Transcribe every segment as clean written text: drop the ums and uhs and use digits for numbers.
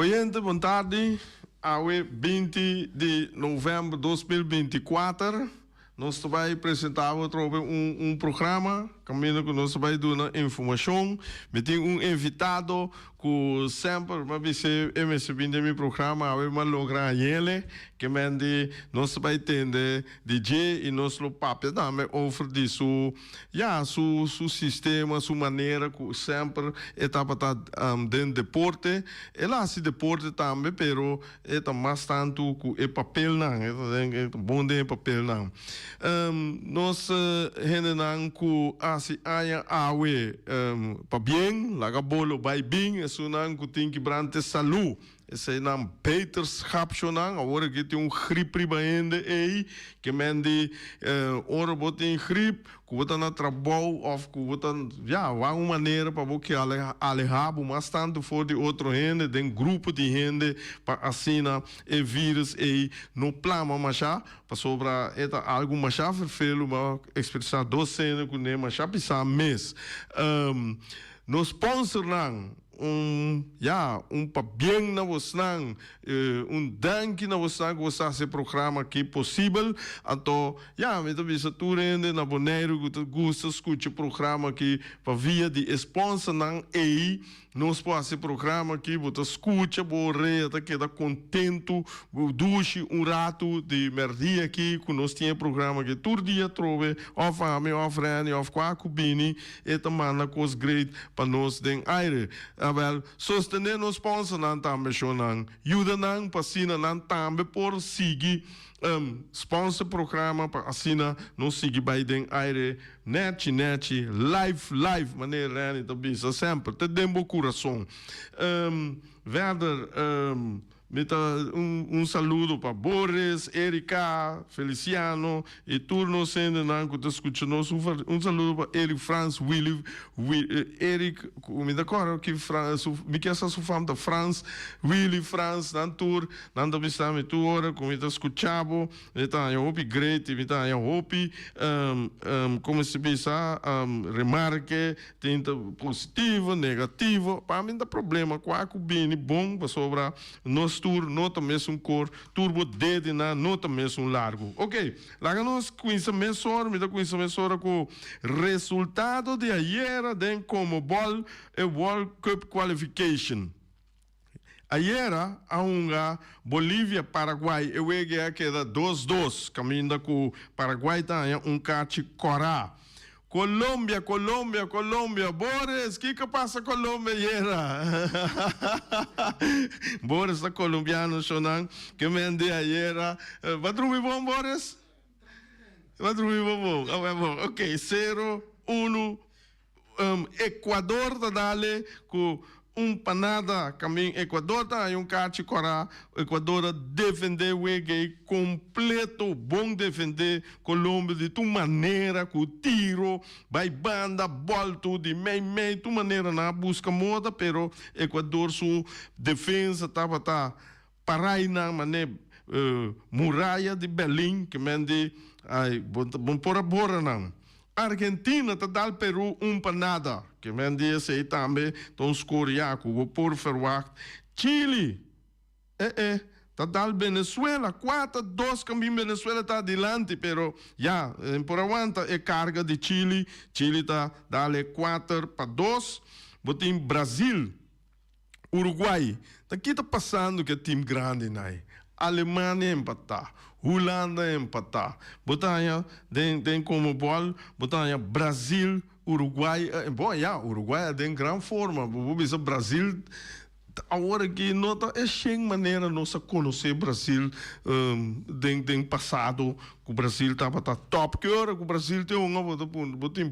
Oyente, boa tarde. Hoje, 20 de novembro de 2024, nós vamos apresentar um programa, caminho que nós vamos dar informação. Me tem invitado que sempre vai ser MSB de meu programa, vamos lograr ele, que mende nós vamos entender DJ e nosso papel também oferece su sistema, sua maneira que sempre etapa dentro do deporte. Ela se deporte também, pero é mais tanto que é papel não, é bom de papel não. Nós rendem que assim aia awe para bem, laga bolo vai bem, é sunang que tem que brante saúde. Esse é um beterschap zonang, agora que tem gripe ainda aí, que mende ora botem gripe, que botam na trabalho, ou que botam, uma maneira para você alejar, mas tanto for de outro gente, de grupo de gente, para assinar o vírus aí no plano, mas já, para sobrar, algo mais já, verfelo, mas expressar docena, que nem mais já, pensar mês. Nos sponsor não, para bem na você dank na você que você esse programa aqui possível, então, me tô vendo tu rende na boneiro que tu gosta escutar programa aqui para via de sponsor não aí, nós pode esse programa aqui, você escuta, borre, até queda contento, duche rato de merdia aqui, que nós tinha programa que todo dia trove, of ame, of rene, of quacubini, e também coisa great para nós den aire. Well, sostener nos sponsor nan tambe shonan, ajuda nan pasina nan tambe por sigi sponsor programa para assina não seguir by den aire net live maneira né também sempre te dembo coração verder saludo para Boris, Erika, Feliciano e turno sendo não que te escutando saludo para Eric Franz Willy Eric me decoro que me que essa sua da Franz Willy Franz nan tour nan da bisa me tu ora como te escutavo então eu hope great então eu hope como se bisa remarque tenta positivo negativo para mim dá problema qual que bem bom para sobrar nos tour nota mesmo cor turbo dedo na nota mesmo largo. Ok, lá nós conhecemos me dá conhecimento com resultado de ayer den como ball e World Cup qualification. Ayer a uma Bolívia Paraguai eu cheguei queda 2-2 caminho com Paraguai tá cate corá. Colômbia, Boris, que passa Colômbia era? Boris da colombiano sonang, que mende era. Vai dormir bom, Boris? Vai dormir bom. Ok, 0-1. Equador da dale com panada caminho Equador tá cate corá Equador defender o completo bom defender Colômbia de tu maneira com tiro vai banda volta de meio tu maneira na busca moda pero Equador sua defesa tava parai na maneira muralha de Berlim que mende bom por bora não Argentina tá dal Peru panada que mendia sei também tão escoriaco vou por verwacht Chile tá dal Venezuela 4-2 caminho Venezuela tá adiante pero por aguanta carga de Chile tá dale 4-2 botem Brasil Uruguai tá aqui tá passando que é time grande né Alemanha empatar, Holanda empatar, botanha tem como bola, botanha Brasil, Uruguai, Uruguai tem grande forma, o Brasil agora que nota é sem maneira nossa conhecer Brasil tem passado que o Brasil estava top que hora que o Brasil tem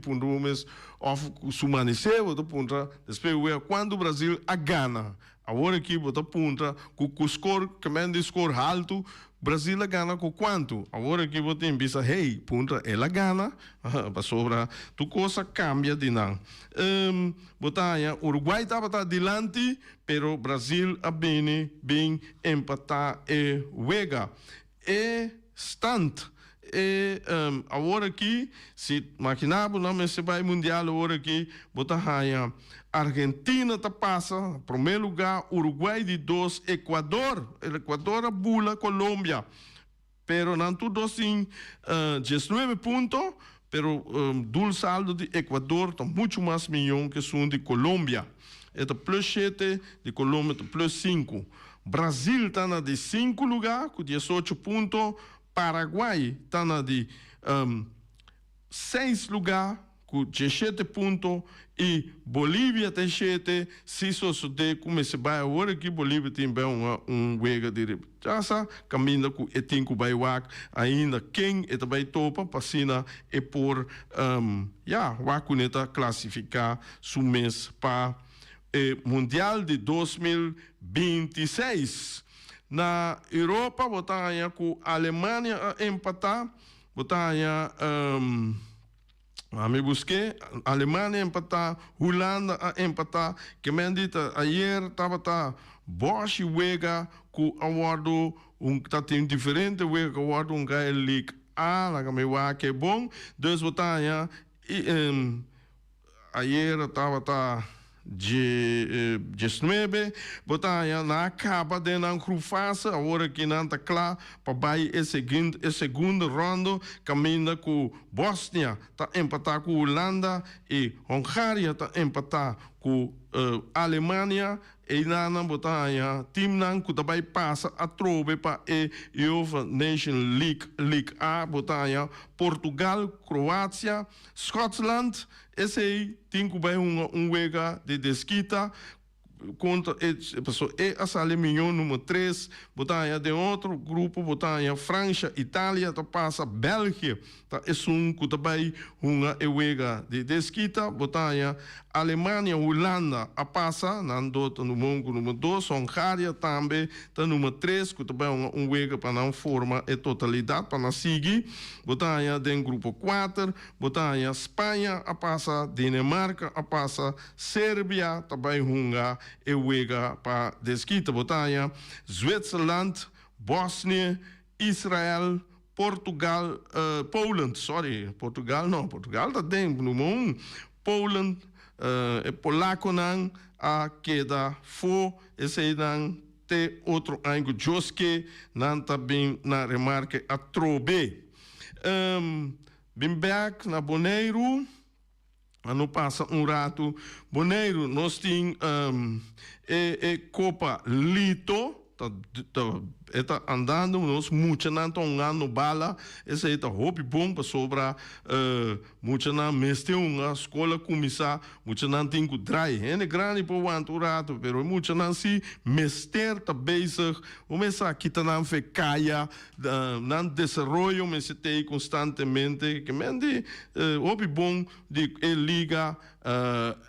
ponto mas of sumanecer ponto depois quando o Brasil a gana agora que bota ponta com o score que manda score alto Brasil a gana com quanto agora que você pensa ponta ela gana para sobra tu coisa cambia de não botanha Uruguai estava adiante pero Brasil a bem empatar e wega e stand agora aqui se maquinabo não se vai mundial agora aqui botar Argentina tá passa, primeiro lugar, Uruguai de 2, Equador, el Equador bula Colômbia, pero não tudo assim, 19 pontos, pero do saldo de Equador está muito mais milhão que são de Colômbia. É plus 7, de Colômbia tá plus 5. Brasil está na de 5 lugar, com 18 pontos. Paraguai está na de 6 lugar, com 17 pontos. E Bolívia tem 7, se suceder como se vai agora que Bolívia tem bem wega de rechaça, caminha com e tem com baiwak, ainda quem é também topa, passina e por wakuneta classificar su mês para o Mundial de 2026. Na Europa, botanha com a Alemanha a empatar, botanha me busquei, Alemanha empatar, Holanda a empatar, que me dita ayer estava Bosch wega com awardo tá tem diferente wega awardo gai league A, lá me wa que é bom, dus botanha ayer estava de 19, botanha na acaba de não crufasa, agora que não está claro, para vai a segunda ronda, caminha com Bósnia, está empatar com Holanda, e Hungária está empatar com Alemanha, e na botanha, time não que também passa a trobe para a UEFA Nation League A, botanha, Portugal, Croácia, Scotland, esse aí tem que vai wega de desquita contra a sala milhão número 3, botanha de outro grupo, botanha França, Itália, tá passa Bélgica, tá é que também wega de desquita, botanha Alemanha, Holanda, a passa, nando no mundo número 2, Hungária também, tá número 3, que também wega para não forma a totalidade, para não seguir, botanha de grupo 4, botanha Espanha, a passa Dinamarca, a passa Sérvia, também e wega para desquita, botanha Zwitserland, Bósnia, Israel, Portugal, Portugal tá dentro no mundo, Poland, Polaco não a queda for esse não tem outro ângulo Joske não também na remarca a trobe Bimberg na Boneiro não passa rato Boneiro nós tem Copa Lito está andando, nós muito não estão andando bala, esse aí tá hobby bom para sobrar, muito não mestre uma escola começar, muito não tem que dry, é grande para o anturato, pero muito não se mestre tá bezig, começar aqui tá não fe caia, não desenvolve, mas tem constantemente, que mende hobby bom de liga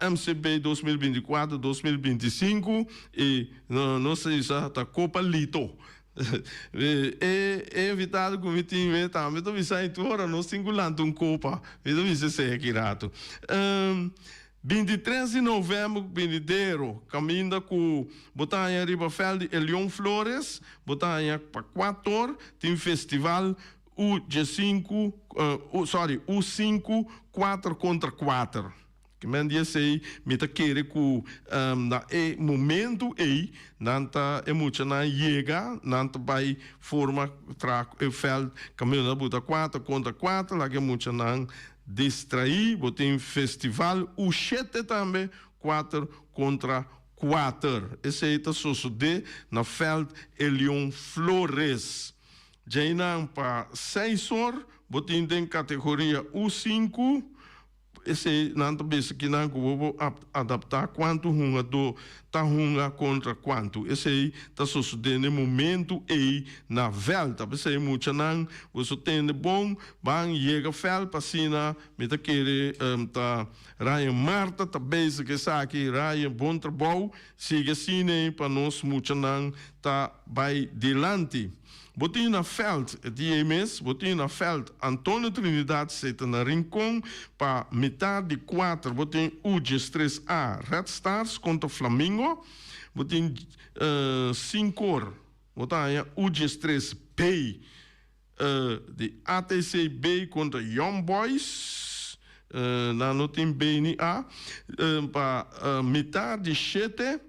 MCB 2024-2025 e não sei se tá Copa Lito. É evitado que o time também tô visando agora não singulando Copa, então isso é aqui rato. 23 de novembro, vindeiro, caminha com botanha Ribafeld e Leon Flores, botanha para 4, tem festival U5, U5 4 contra 4. Que men dia sei me tá querer com na momento aí nanta muito na chega nanta vai forma track e feld caminho na buta 4 contra 4 lá que muito não distrair botem festival o 7 também 4 contra 4 esse aí tá sucede na feld Elion Flores já não para 6 horas botem tem categoria U5 esse não pensa que não vou adaptar quanto hunga do tá hunga contra quanto esse aí tá sucedendo no momento aí na volta esse aí muito não você tem bom bang chega fel passina me tá querer tá Ryan Marta tá pensa que sa aqui Ryan bom trabalho siga assim para nós muito não tá vai delante botin na veld, DMS, botin na veld, Antônio Trinidad zit na Rincon, para metade de 4, botin UGS 3A, Red Stars contra Flamengo, botin 5 botin UGS 3B, de ATC B contra Young Boys, na não tem BNA, para metade de 7,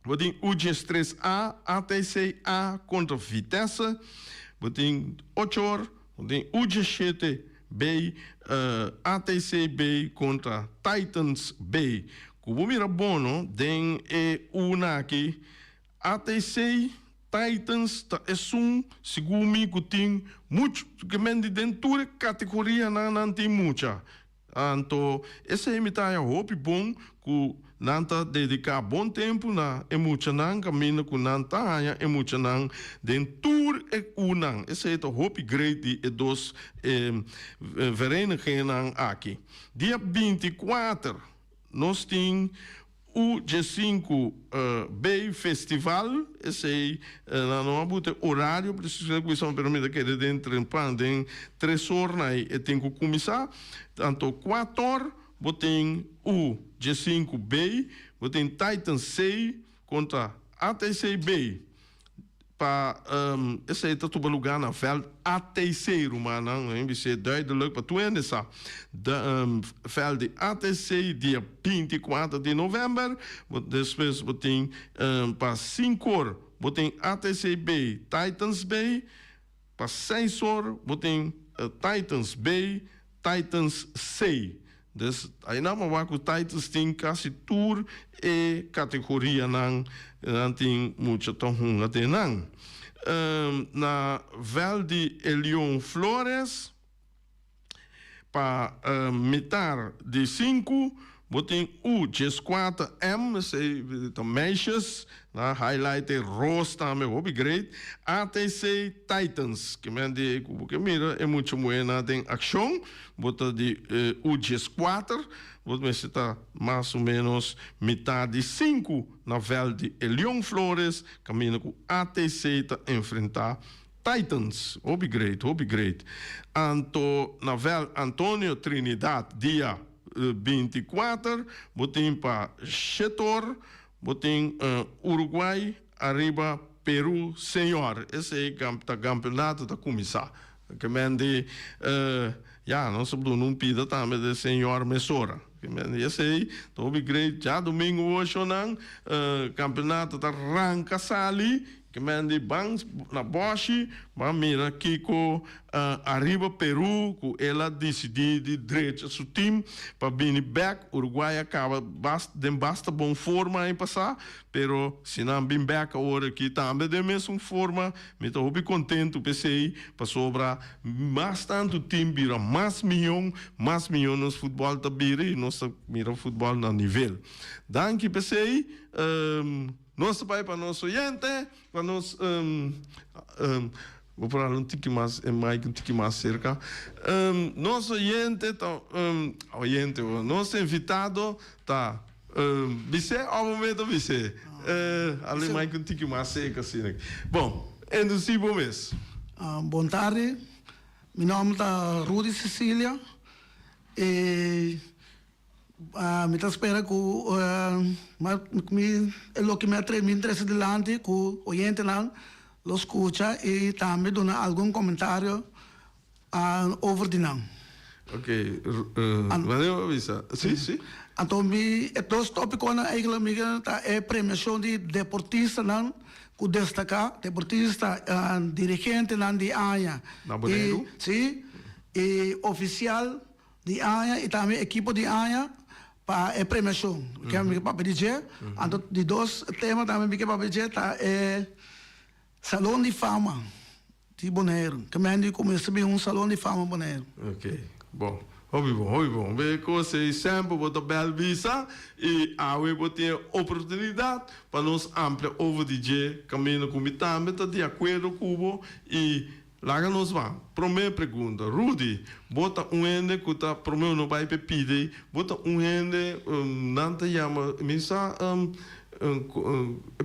botem UG3A, ATC-A contra Vitesse, botem 8 horas, botem UG7B, ATC-B contra Titans-B. Como mira bono, den una aqui, ATC Titans é segundo que tem muito que mende dentro da categoria não tem muita. Então, esse é a hope bom que nanta dedicar bom tempo na emocional caminho com nanta hanya emocional dentro é unang. Esse é o hope great e dos verenigingen aqui. Dia 24 nós temos o G5B Festival, esse não é horário, precisa que você me permita que ele dentro de 3 horas e tem que começar. Tanto 4 horas, tem o G5B, tem Titan C contra ATC-B. Para esse é todo lugar na veld ATC Romana, é duidelijk para tu essa veld de ATC dia 24 de novembro, depois tem para 5 horas, tem ATC B, Titans B, para 6 horas, tem Titans B, Titans C. Dus aí não é que o Titans tem quase tour e categoria não tem muito tão até não. Na Val de Elion Flores para metade de 5 botem o G4M, se meisjes, na highlight roos também, upgrade, ATC Titans, que mira é muito buena tem ação, bota de o G4, bota está mais ou menos metade de 5 na Val de Elion Flores, caminho com ATC para enfrentar Titans, upgrade. Anto na Val Antônio Trinidad, dia 24, botem para Chetor, botem Uruguai, arriba Peru, senhor. Esse é o campeonato da começar. Que mende, não sabemos não pida também de senhor Messora. Que mende, esse aí, tô upgrade, já domingo hoje não, campeonato da Ranca Sali, que mende bangs na Bosch, mas mira Kiko arriba Peru, que ela decidiu de direito seu time para vir back. Uruguai acaba basta bom forma em passar, pero se não vir back agora aqui também de mesma forma, me estou bem contente PCI para sobrar bastante time vira mais milhão nos futebol da bira e nós mira futebol no nível. Danke PCI. Nosso pai para nosso oyente, para nós vou falar um tique mais cerca. Nosso oyente, nosso invitado tá você ao momento você ali mais um tique mais cerca assim. Bom, endossi bom mês. Boa tarde. Meu nome é Rudy Cecília e me espera que lo que me interesa delante que o oyente lo escucha y también dona algún comentario over the now. Ok, valeu, Avisa. Sim. Então, estos tópicos eigenlijk é premiação de deportista que destaca, deportista dirigente de AIA. Sim, e oficial de AIA e também equipo de AIA para a premiação. Que é para pedir, então de dois temas também que para pedir tá é salão de fama de Bonaire. Que me começa bem salão de fama Bonaire. Ok, bom. Hobby bom. Você sempre bota bel visa e a web tem oportunidade para nos ampliar over DJ caminho com também tá de acordo com e lá nos vamos. Primeira pergunta, Rudy, bota ende que tá primeiro não vai pedir, bota ende não te chama, misa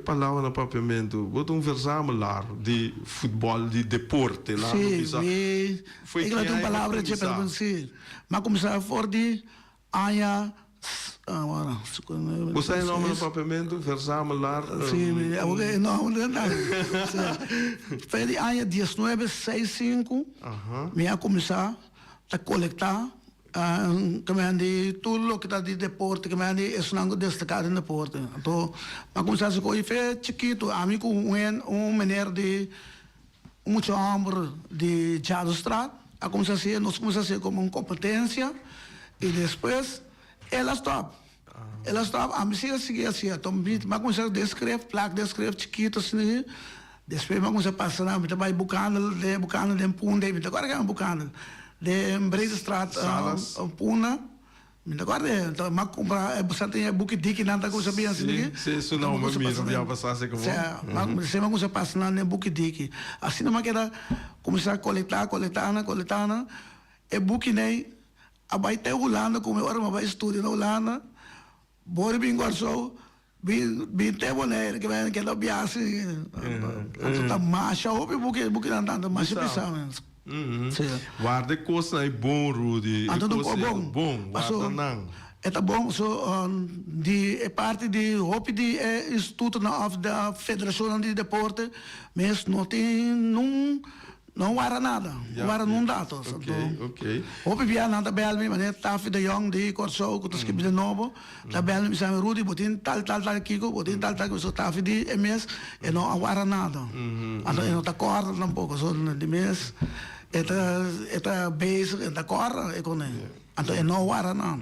palavra no papiamento, bota versamelar de futebol, de deporte lá. Sim, ik laat een palavra de perguntar. Maar começar for de AIA. Você é nome no papiamento, versamelar? Sim, não. Foi AIA 1965, me a começar a coletar Kami tulo kita di deporte, kami é sunango destacado em deporte. Então, mas começar a coisa foi chiquito, a mim com menino de muito amor de Jadostrat, a começar nós começamos a como uma competência e depois ela stop. Ela stop, a mim sigue assim, então mas começar a descrever, placa descrever chiquito assim, depois mas começar a passar na, me vai bucando de punde, me agora que é bucando de Breedstraat Puna. Agora então mas comprar você tem book dick nada coisa bem assim. Sim, isso não me via passar se que vou. Mas você começa a passar na book dick. Assim não queda começar a coletar, é book nem a vai ter Holanda como hora vai estudar na Holanda. Bora bem guarso bem ter boneiro que vai que não biase. Então tá macha ou book nada mais pensar. Guarda coisa é bom, Rudy. Bom, guarda não. É bom, é parte de hope de instituto da Federação de Deporte, mas não tem não era nada, não era num dato. Ok. Hope via nada bel me, mas Tafi de Jong de Corso, que escreve de novo, da bel me sabe Rudy, botin tal Kiko, botin tal so Tafi de MS, e não era nada. Então não tá corda tampouco, so de mês. Eta base eta cor e con então é não era não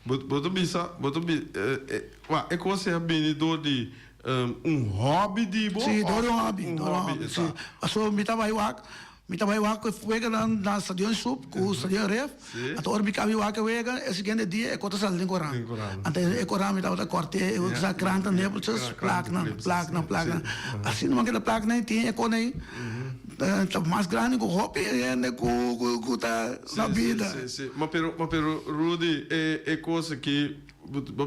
boto bisa é coisa é benidor de hobby de bom sim hobby sim so me tava que foi na stadion sub com stadion ref então orbi cabe que wega esse seguinte dia é conta sal de Coran então é Coran me tava corte eu já cranta nebulous placa assim não aquela placa nem tinha com nem mais grande que o hobby que tá na vida. Mas pero Rudy é coisa que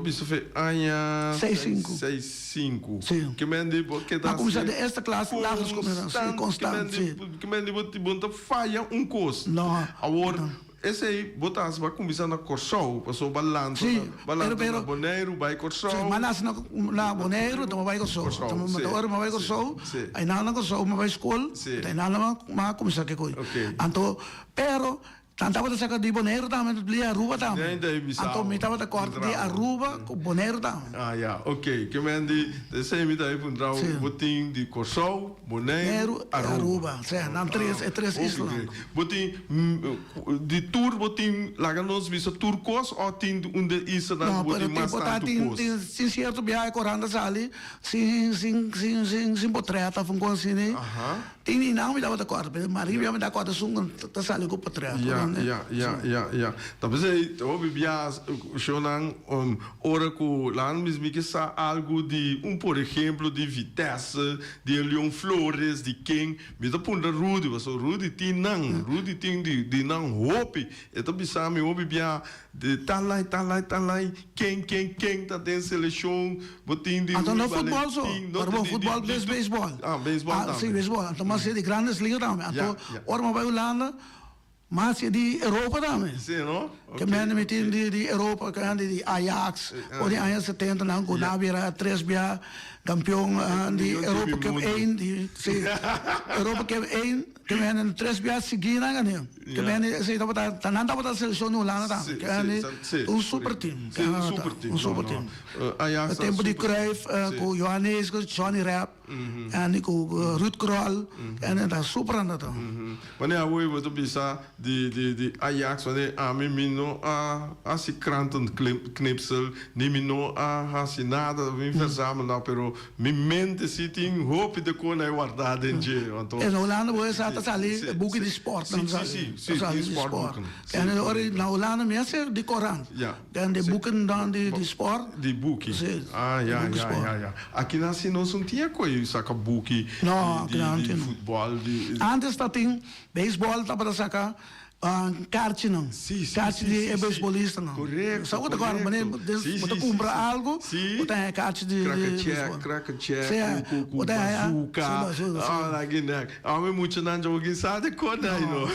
isso foi anha 6-5. Sim. Que mende porque tá. A começar desta classe lá nos começamos constante. Que mende bota falha coisa. Não. Agora esse aí botas vai começar na Corsol, passou balanço na Boneiro, vai Corsol. Mas na Boneiro, então vai Corsol. Então motor vai Corsol. Aí na Corsol vai escola. Aí na começar que coisa. Então, pero tanta coisa saca de Boneiro também, de Aruba também. Então me tava da corte de Aruba com Boneiro também. Ok. Que mende esse aí me dá aí para um botinho de Corsol, Boneiro, Aruba. Não três islas. Botinho de tour, botinho lá que nós vimos turcos ou tem onde isso não botinho mais tanto tem certo viagem correndo ali, sem potreta, foi assim, né? Tem não me dava da corte, Maria me dá corte sunga, tá sali com potreta. Talvez aí eu vivia chonang ora que lá mesmo que sa algo de por exemplo de Vitesse, de Leon Flores, de quem me dá ponta Rudy, mas Rudy tem de não hope, então bisame eu vivia de talai quem tá dentro seleção, botin de então no futebol só, para futebol beisebol. Beisebol também. Sim, beisebol. Então mas é de grandes ligas também. Então ora vai Holanda mas é de Europa também. Sim, não? Que me tem de Europa, que é de Ajax, ou de anos 70, não, quando havia 3 bia campeão de Europa que é Europa que é que me 3 bia seguindo, né? Que me sei tá nada para a seleção Holanda também, que é um super time. Um super time. O tempo de Cruyff, com Johannes, com Johnny Rep, e com Ruud Krol, é super andado. Mas é o eu tô pensar de Ajax, né? A mim não a se cranten knipsel, nem não a se nada, vem versamos lá, pero minha mente se tem roupa de cor é guardada em dia. É na Holanda você está ali book de esporte, não sabe? Sim, esporte. É na Holanda mesmo de Coran. Tem de book de esporte. De book. Aqui na assim não tinha coisa saca book de futebol antes tá tem beisebol tá para sacar kart não. Kart de beisbolista não. Correto. Só agora, mas você compra algo, você kart de crack-check, com bazooka. Ah, Guiné. Ah, mas muito não joga sabe quando aí não.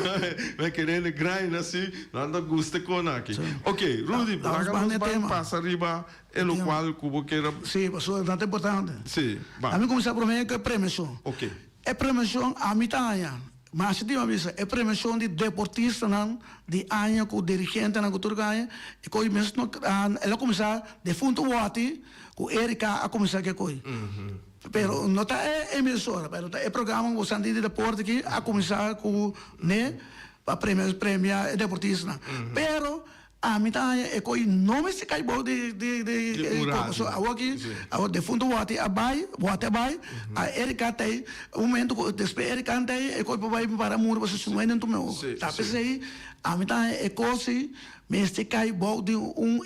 Vai querendo grind assim, nada gosta com aqui. Ok, Rudy, vamos passar arriba, é o qual que queira. Sim, pessoal, é importante. Sim. A mim começar a prometer que é premiação. Ok. É premiação a mitad. Mas se diz é premiação de deportista não de ano com dirigente na cultura ganha e com mesmo ela começar de fundo wati com Erika a começar que coi. Pero não tá emissora, pero tá programa o Sandy de deporte aqui a começar com né para premiar deportista. Pero a mitad é coi nome se cai bom de so aqui a de fundo wati abai a Erika tem momento depois Erika tem é coi para muro você se não entende meu tá pensei a mitad é coisa mas se cai bom de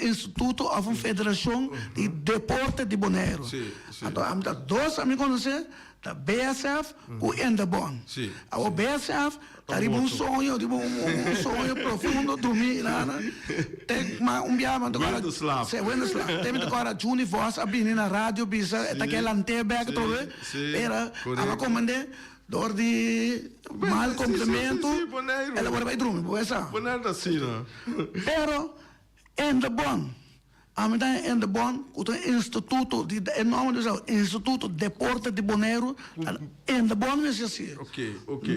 instituto ou uma federação de deporte de Bonaire então a mitad dois amigos conhecer da BSF com Endabon a BSF Taribo sonho profundo dormir lá, né? Tem dia mas agora se Wendeslap, tem agora Juni Voss abini na rádio bisa aquela antena back todo, era a comandante dor de mal complemento, ela agora vai dormir, boa essa. Bonaire assim, Pero em the bond a medida em the bond o instituto de nome do instituto deporte de Bonaire em the bond é assim. Ok.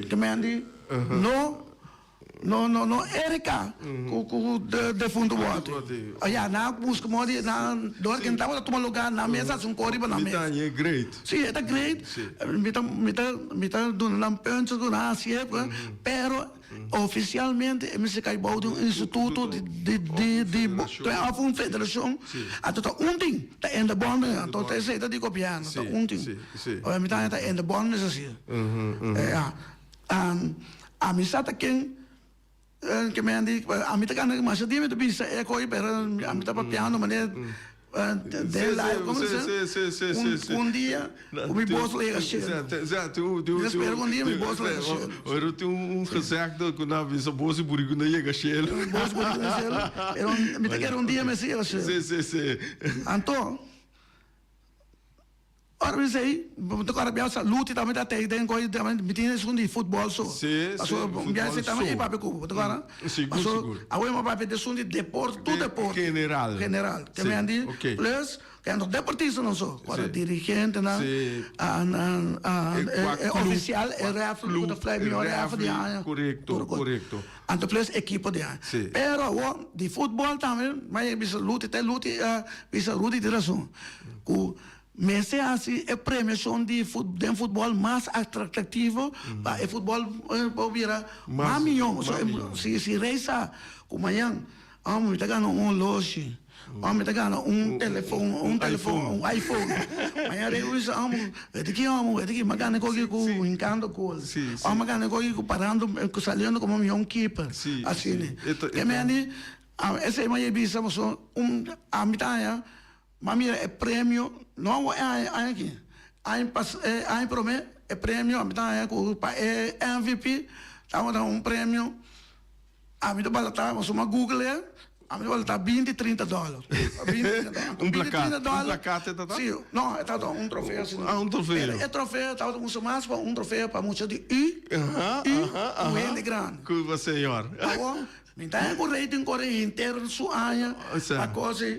Que me andi no Erika com de fundo bote. Aí na busca modi na dor que estava tomando lugar na mesa um coriba na mesa. É great. Sim, é great. Me tá dando lampentos do nasce, pero oficialmente me se cai bom de instituto de uma federação. Até ting tá em the bond, então tá sei tá de copiar, tá ting. Aí me tá em the bond é assim. A misata quem que me andi a mita kan mas dia me bisa é coi pero a mita pa piano maneira de live como se dia o meu boss liga cheio tu espero dia meu boss liga cheio eu tenho gezegd que na visa boss burigo na liga cheio boss burigo cheio mita quer dia me siga cheio sim então ora me sei, tu cara biasa luti também tá tem coi também me tinha segundo de futebol só. Passou biasa também papo com, tu cara. Seguro. A uma papo de segundo de deporte, tudo deporte. General. Que me andi plus que ando deportista não só, para dirigente na oficial é ref do Flamengo ref de ano. Correto. Ando plus equipe de ano. Pero de futebol também, mas bisa luti de razão. Mas é assim, é premiação de futebol mais atrativo, é futebol vira mais milhão. Se reisa, como amanhã, vamos te ganhar loja, vamos te ganhar telefone, iPhone. Amanhã reisa, vamos te magana coisa com encando coisa, vamos magana coisa com parando, saliendo como milhão keeper, assim, né? Que me ani, esse é mais bisa, a mitad Mami é prêmio, não é aqui. Aí promete é prêmio, a mitad é MVP, estamos dando prêmio. A mitad vai estar, vamos uma Google, a mitad vai estar $20, $30. Placate, tá? Sim, não, é um troféu. Um troféu. É troféu, tá usando mais para um troféu para muitos de um de grande. Curva, senhor. Então, o rating corre inteiro sua área, a coisa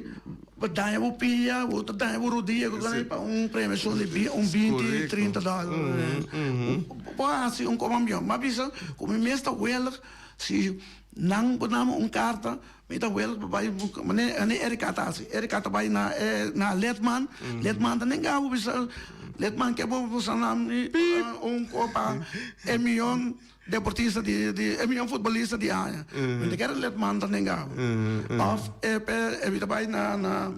dá o pia, outro dá o rodia, para prêmio de $20, $30. Assim, como milhão. Mas bisa, como mestre Weller, se não podemos carta, mestre Weller vai, Erika tá assim, Erika vai na Letman também gabo bisa, Letman que é bom você não copa milhão deportista é milhão futebolista de área. Não quero Letman também gabo. Evita vai na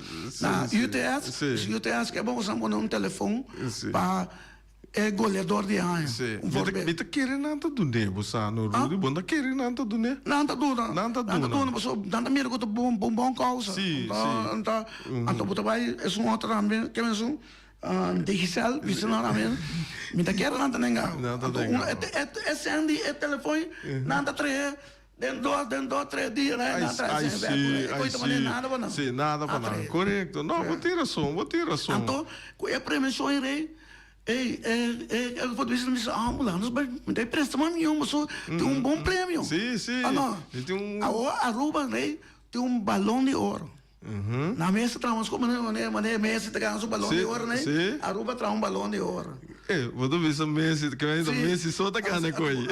UTS que é bom você pôr telefone para goleador de área. Mita querer nada do ne, você no Rudy, bom, não querer nada do ne. Nada do, você nada mira que bom causa. Então você vai é outro também, que mesmo digital, isso não também. Mita querer nada nenhum. É sendo é telefone, nada três. Dentro 3 dias, né? Nada para não. Sim, nada para não. Correto. Não, vou ter razão. Então, é premiação rei. Eu vou dizer que ambulância, mas tem presta mais nenhuma, só tem bom prêmio. Sim. A Aruba tem balão de ouro. Na mesa traz como maneira mesa te ganha balão de ouro, né? Aruba traz balão de ouro. Você vê Messi, que ainda Messi só tá ganhando com ele.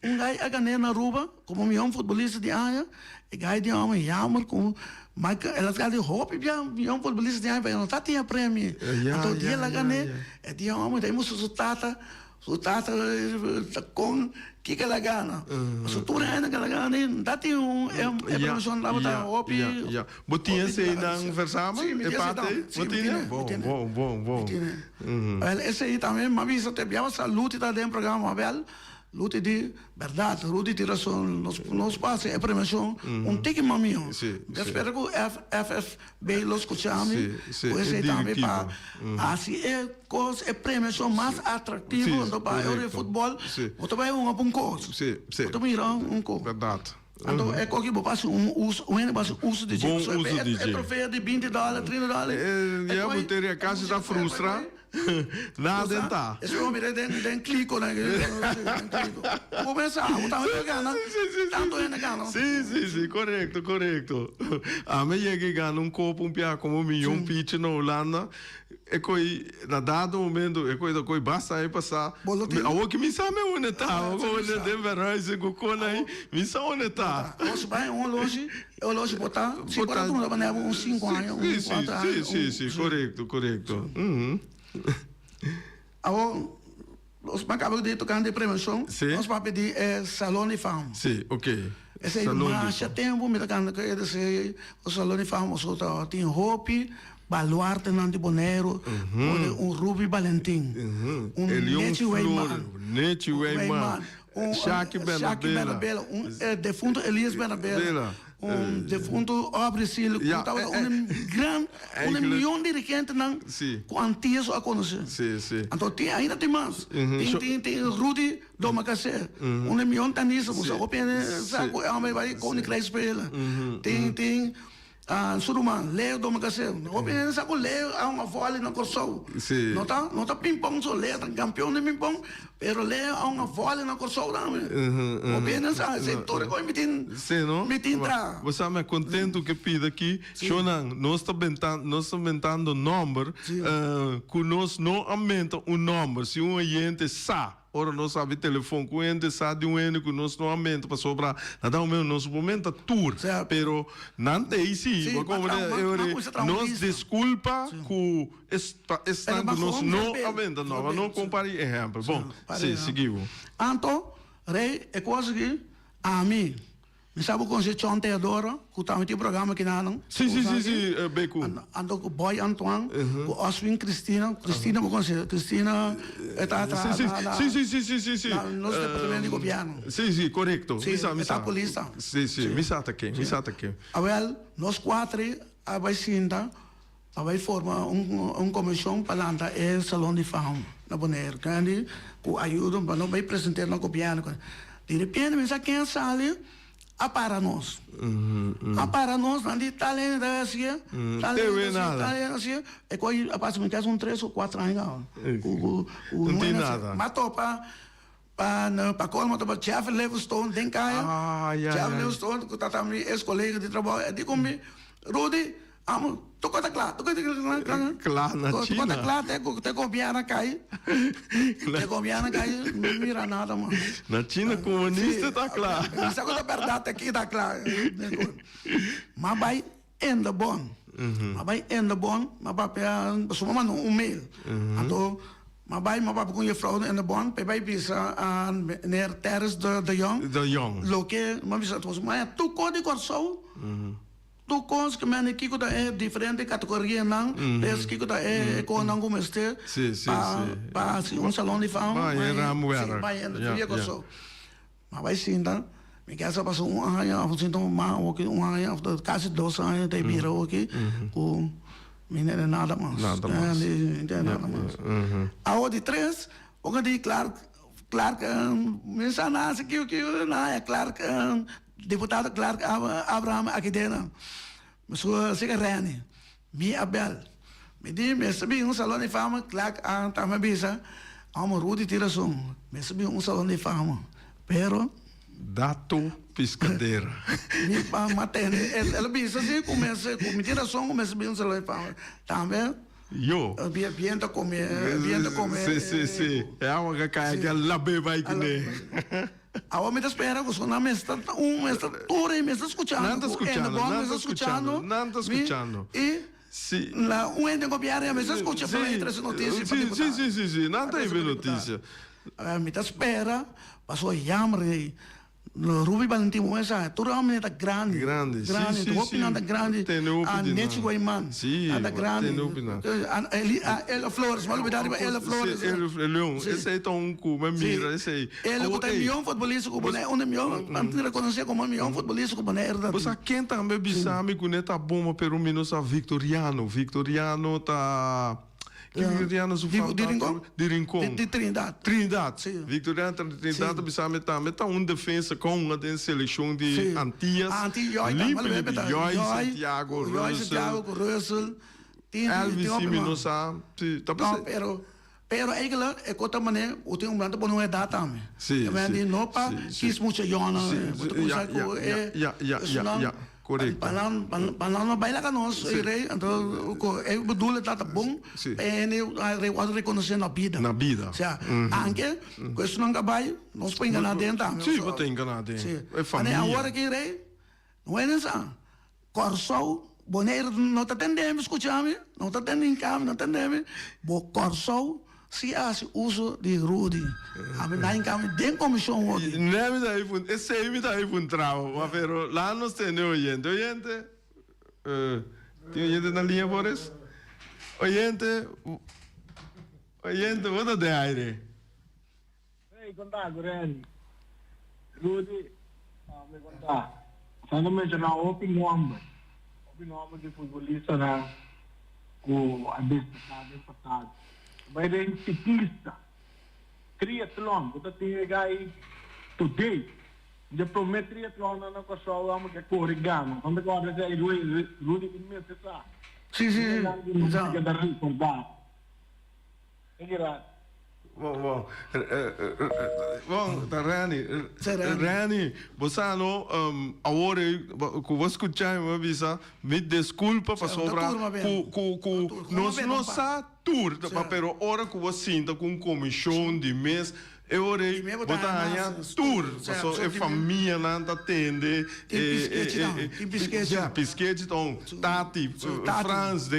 Um gai a ganhar na rua, como um futebolista de Aya, e gai de homem, jammer, como mas elas ganham roupa, e um futebolista de Aya, não tá tinha prêmio. Então, dia ela ganha, é dia homem, daí moço sutata com que ela ganha. Mas tu ainda que ela ganha, não tá tinha promoção lá botar roupa. Botinha se não versava, é parte, botinha, bom. Esse aí também, mas isso te viava essa luta tá dentro do programa, Abel. Luta de verdade, luta de razão, nos passa a premiação, tique maminho. Espero que o FFB los escuchame, esse também para assim é coisa é premiação mais atrativa do para o futebol. Você vai um coisa. Você mira um coisa. Verdade. Então é que eu passo uso de jeito. É troféu de $20, $30. E a bateria casa está frustrada. Nada está. Esse homem tem clico, né? Começar, tá ganhando. Tanto ainda ganhando. Sim, correto. A minha que ganha um copo, um pia como um pitch na Holanda. É que na dado momento é coisa que basta aí passar. A que me sabe onde tá, onde tem verões com cona aí, me sabe onde tá. Hoje vai longe botar, se botar tudo para uns 5 anos, 4 anos. Sim, correto. Os acabam de tocar de prevenção, nós vamos pedir salão de fama. Sim, ok. Esse aí, mas já tempo, me tocando que o salão de fama, tem roupa, baluarte de Bonero, Ruby Valentim, Nete Weyman, Shaki Benabela, defunto Elias Benabela, defunto Obricil, milhão de dirigentes quantias a conhecer. Então ainda tem mais. Tem Rudy Domacacé, milhão de anos, você sabe, vai com o Crais Pela. Tem Suruman, Leo Domacacé, sabe, Leo há uma vôlei na Corsol. Não tá ping-pong, só Leo, campeão de ping-pong, pero Leo há uma vôlei na Corsol. Não sabe, se toda coisa me tem entrar. Você é contente que pida aqui, Shonan, nós estamos inventando número, que nós não aumenta o número, se um agente sabe. Ora, nós sabemos telefone com ele, sabe de um ano que nós não aumenta para sobrar. Nada o mesmo, nós aumenta tudo. Pero não tem isso. Nós desculpa que estando nós não aumenta, não compare exemplo. Bom, sim, seguimos. Então, rei, é coisa que a mim, me sabe com esse chanteador, que também tem programa aqui não? Sim, Beco. Ando com o Boy Antoine, com Oswin Cristina, me conhece, Cristina, Sim. Nós departamento de governo. Sim, correto. Está a polícia. Sim, me sata aqui. Agora, nós quatro, vai sentar, vai formar uma comissão para lançar o salão de fama na Bonero, que ajuda para não vai apresentar no governo. De repente, me sabe quem sale? Para nós, não de talento assim, é que a partir de uns 3 ou 4 anos, não tem nada. Matou para colmo, para chefe Levestone, tem caia, chefe Levestone, que tá também ex-colega de trabalho, digo me, Rudy, tu conta claro na China. Te copiar cai, não mira nada, mano. Na China comunista tá claro. Isso é verdade aqui tá claro. Mas vai ainda bom. Mas vai só mandar um mail. Então, mas vai com a fraude ainda bom, vai pisar na terras de Young. Lo que, mas tu código só. Tu coisas que me aqui que é diferente categoria não, desse que é com não como este, para um salão de fama, vai entrar coisa, mas vai sim, tá? Me quer só passou um ano, então um ano, quase 2 anos de virou aqui, com menina nada mais, nada mais. A outra 3, o que claro, me ensinasse que não é claro que deputado Clark Abraham aqui dentro, mas o secretário, me Abel, me diz, me sabe salão de fama, Clark tá me bisa, uma Rudy tiração, me sabe salão de fama, pero dato piscadeira. Me materna, ela bisa assim, começa com tiração, começa salão de fama, também Yo. Viento come. Sì. É uma que cai que ela vai que nem. Agora me espera, que só me está toda me está escuchando. Não está escuchando. E Sì. la gente copiare me está escuchando para entrar essa notícia. Sì, não tem notícia. Me espera, passou jammer. Ruby Valentino essa, tudo é uma grande. Sì, tu opinião da grande. A net go man. Sì, da grande. Ela Flores, mal cuidado para Ela Flores. Leon, esse aí tá com mira, esse aí. Ela que tem milhão futebolista com boné, milhão, antes de reconhecer como milhão futebolista com boné herda. Você quem também bisame com neta bomba pero menos a Victoriano tá Victoriano de Rincon. De Trindade. Victoriano de Trindade bisame também tá defesa com uma seleção de Antillas. Joy, Santiago, Russell. Elvis Minosa. Pero eigenlijk, ik had mané, o tem momento por não é data também. Sim. Não para quis muito jona. Ja, correto. Para baila com nós, então eu bedoel dat é bom. En eu was reconhecer na vida. Na vida. Anche questo non cabai, non si può ingannare dentro. Sì, può ingannare. É família. Agora que rei, não é nessa. Corso Boneiro não está atendendo, escutame, não está atendendo em casa, não está atendendo. Bo Corso se hace uso de Rudy. A mim dá em casa, tem comissão hoje. Não me dá aí, esse aí me dá aí um travo, mas lá nós temos oyente. Tem oyente na linha, Boris? Oyente, bota de aire. Ei, contar, Guren. Rudy, me contar. Só não mencionar o opinião de futebolista na com a destacada. Mas é ciclista, triatlon, você tem aí today. Já promete triatlon na pessoa vamos que correr gama. Quando agora já é Rudy que me está. Sim. Já da recordar. É que Bom, Rani, você agora que você escutar uma visa, me desculpa para sobrar, não sa tour, pero hora que você sinta com comissão de mês, eu botar tour, é família não atende, pisquete, então, Tati, Franz,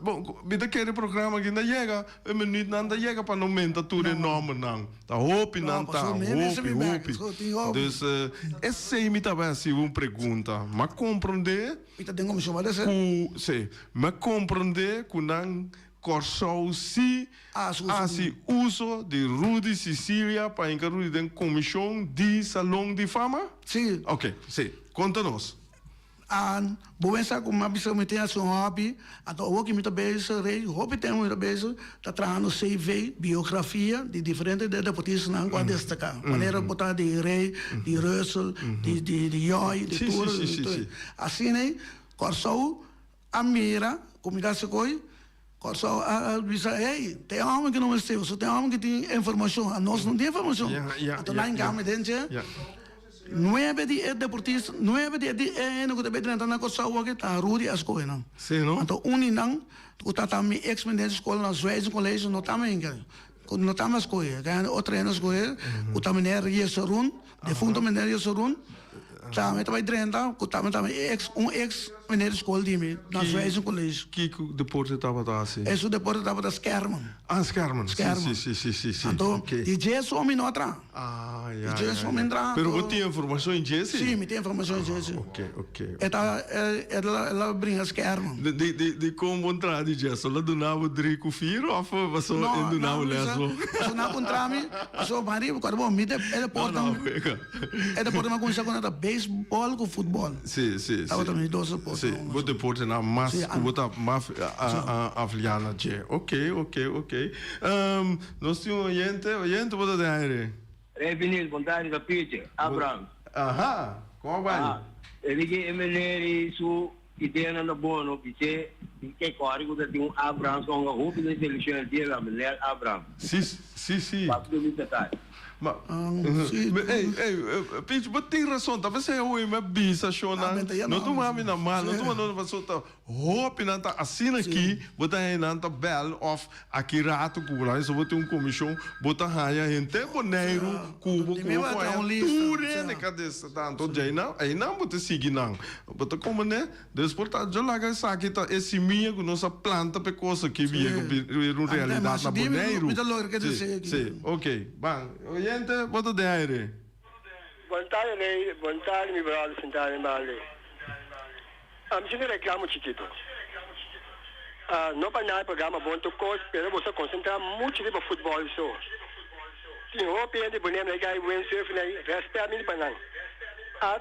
bom, me dá aquele programa que não chega, minuto não chega para não mentar tudo enorme não, tá hope não tá, hope, então, essa aí me também assim uma pergunta, mas compreender, mas compreender que não Corso si uso de Rudy Sicilia para incluir em comissão de salão de fama? Sim. Ok, sim. Conta-nos. Boença com uma pessoa que tem a sua hobby, então o que me beijo, hobby tem muito beijo, tá trazendo CV, biografia de diferentes deportistas não pode destacar. Maneira botar de Rei, de Russell, de Joy, de tudo. Assim né, Corso a mira, como dá se coi. Só avisa, ei, tem homem que não é seu, só tem homem que tem informação, nós não temos informação. Então lá em casa, gente, 9 de deportistas, 9 de no que deve entrar na coisa o que está Rudy as coisas não. Sim, não. Então não, o tá também ex-ministro escola na Suécia colégio não também cara. Não tá mais coisa, cara, outra nas coisas, o também é Yesorun, defunto menino Yesorun. Também vai treinar, também ex-ministro escola de mim, na Suécia colégio. Que deporte estava assim? Esse deporte estava das Skerman. Skerman. Sim. Então, de Jesse homem não entra. De Jesse homem entra. Pero você tem informação em Jesse? Sim, me tem informação em Jesse. Ok. Ela brinca Skerman. De como entrar de Jesse? Ela donava Drico Firo ou você donava Lesbo? Você não encontra me, você vai quando bom, me ele porta. Ele porta uma coisa com beisebol com futebol. Sim. Também dois esportes. Sim, você pode na mas botar mais afiliada de. Ok. Nós temos oyente pode dar aire. Revenir contare da Peter Abraham. Como vai? Ele que emeneri su ideia na bono que corre com de Abraham com a roupa de seleção de la Abraham. Sim. Papo do militar. Mas, Pinch, mas tem razão, talvez é o meu bisa, Shonan. Não tô mais na mão, não tô mais na mão. Hope nanta assim aqui, bota aí nanta bell of aqui rato cura, isso bota comissão, bota raia gente boneiro, cubo, tudo cadê tanto jaina, aí não bota seguir não. Bota como né? Depois tá já lá que sabe tá esse minha com nossa planta pe coisa que via com realidade na boneiro. Sim, ok. Bom, gente, bota de aire. Buon tardi, mi bravo, sentare male. Bisogna reclamo chiquito. Não para nada programa bom to coach, pero você concentrar muito no futebol só. Tem roupa de boné na gai wen surf na respeito a mim para não.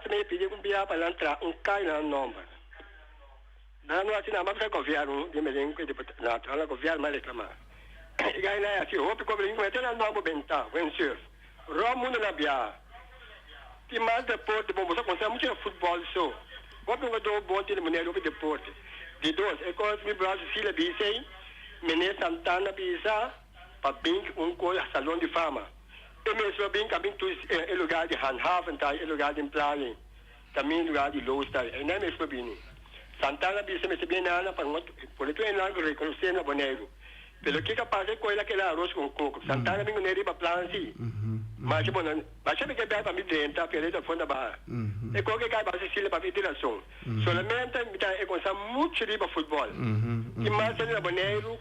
Também pedi com bia para entrar cai na nome. Não assim na mapa governo de merengue de na ela governo mais reclamar. Gai na assim roupa cobre com até na nome benta wen surf. Romundo na bia. Tem mais deporte bom, você concentrar muito no futebol só. Quando eu dou bom de maneira de deporte. De dois, é como se Brasil se lhe disse, Menezes Santana bisa, para bem salão de fama. Eu mesmo bem que bem é lugar de handhaven, é lugar de plane, também lugar de lowstyle. É nem mesmo bem. Santana bisa me bem nada para por isso é não reconhecer na boneiro. Pelo que capaz de coisa que arroz com coco. Santana bem nele para plane sim. Mas bom, mas sabe que vai para me dentro, para ele fora barra. É qualquer coisa para se para ventilação. Solamente me dá é coisa muito de futebol. E mais ele é boneiro,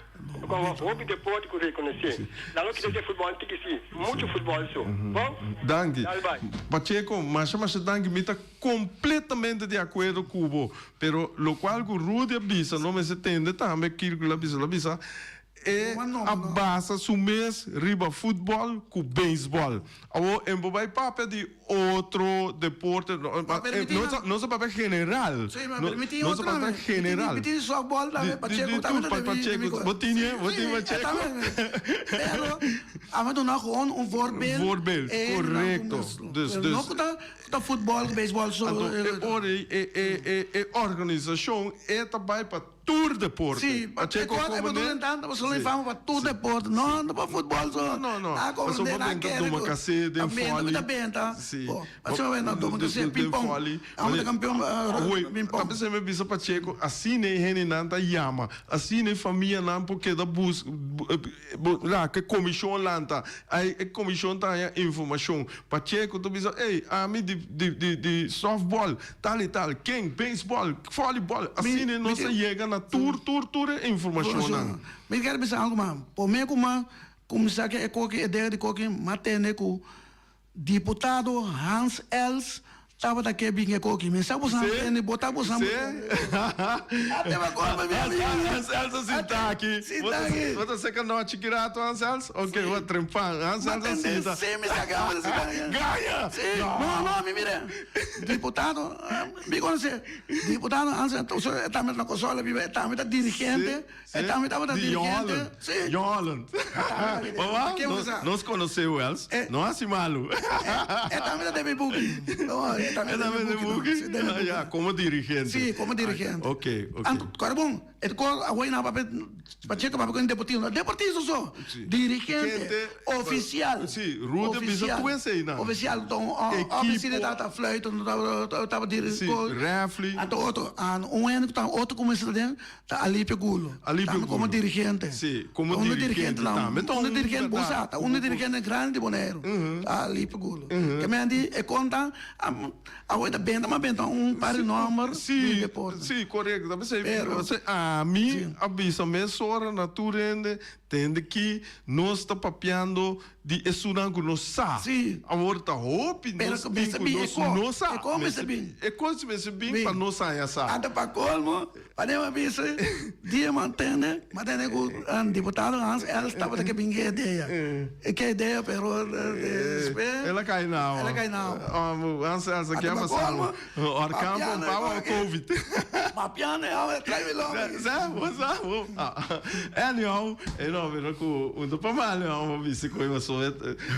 com o hobby de deporte que reconhecer. Lá no que tem futebol tem que sim, muito futebol só. Bom? Danke. Pacheco, mas danke, me está completamente de acordo com o Cubo, pero lo qual o Rudy avisa, não me se tende também que la avisa é a base sumês riba futebol com beisebol. Ou em bobai papel de outro deporte, não é papel general. Não é papel general. Permitir softball também, Pacheco. Botinha. Pero, a doen nou gewoon voorbeeld. Voorbeeld, correcto. Dus não que futebol, beisebol, zo. Organização é também para todo deporte. Sim, Pacheco, eu não entendo, você não fala para todo deporte, não para futebol só. Não. Mas eu vou tentar tomar cacete, de fole. Sim. Mas eu vou tomar cacete, ping-pong. A campeão, ping-pong. Talvez você me visa Pacheco, assim nem rene nanta yama, assim nem família não porque da bus, lá que comissão lanta, aí comissão tá a informação. Pacheco tu visa, ei, a mim de softball, tal e tal, quem, baseball, voleibol, assim nem não se chega na tour informação não. Me quero pensar algo mais. Por mim como se que é qualquer ideia de qualquer matéria com deputado Hans Els estava daqui bem aqui, mas sabe você não botar você até agora Hans Els está aqui. Você que não é chiquirato Hans Els? Ok, vou trempar. Hans Els assim tá. Sim, me sagava ganha. Não, me mira. Deputado, me conhece. Deputado Hans Els também na consola, também da dirigente, também da dirigente. Sim. Holland. Nós conhecemos Els. Não é assim malo. É também da DB Booking. Como dirigente. Sim, como dirigente. Ok. Agora bom, agora na papel Pacheco papel com deportivo. Deportivo só. Dirigente oficial. Sim, Rude bisa tu esse não. Oficial, então oficial da fluita, tava dirigindo. Sim, refli. Outro, ano que tá outro começando tá ali pegulo. Como dirigente. Sim, como dirigente também. Um dirigente bosata, um dirigente grande boneiro. Ali pegulo. Que me andi é conta a benta par de número de deporte. Sim, correto. Você a mim avisa mesmo hora naturende tende que nós está papiando de estudando com nós sa. Sim. Agora tá hope nós não sa. É como esse bem. É como esse bem para nós sair sa. Anda para colmo, para uma vez dia mantendo com deputado Hans Els estava daqui bem que ideia. É que ideia pero ela cai não. Hans Els aqui é passado. Orcampo para o Covid. Papiano é trai logo. Anyhow, não, pero com do para não visse com isso.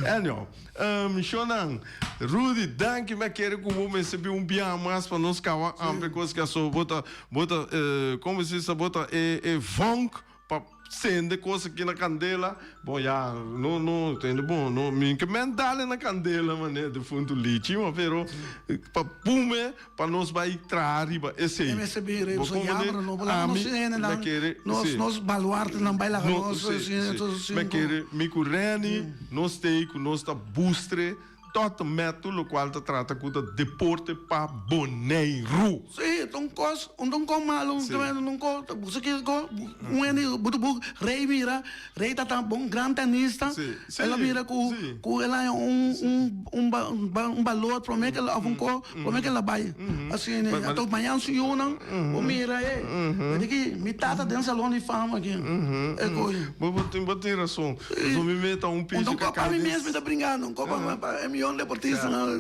Anyhow, Shonan, Rudy, danke me quero que o receber bem mais para nós cavar amplo coisa que só bota como se diz bota funk acende coisa aqui na candela, bom, já, não, entende, bom, não, me que dá na candela, mané, de fundo lixo, mas, pero, para pume, para nós vai trazer, esse aí. MSB, so jammer, nós baluarte, não vai lá, nós, me querer, me curreni, nós tem, nós tá bustre, todo método no qual trata com o deporte para boneiro. Sim, então com malo, não com, você que rei vira, rei tá bom grande tenista, ela vira com ela é um valor para mim que ela para mim que ela vai, assim, né? Então amanhã se unam, o mira que me tata dentro salão de fama aqui, é coisa. Vou ter razão, eu me meto um pitch que cai. Não mesmo está brincando, não copa é deportista, não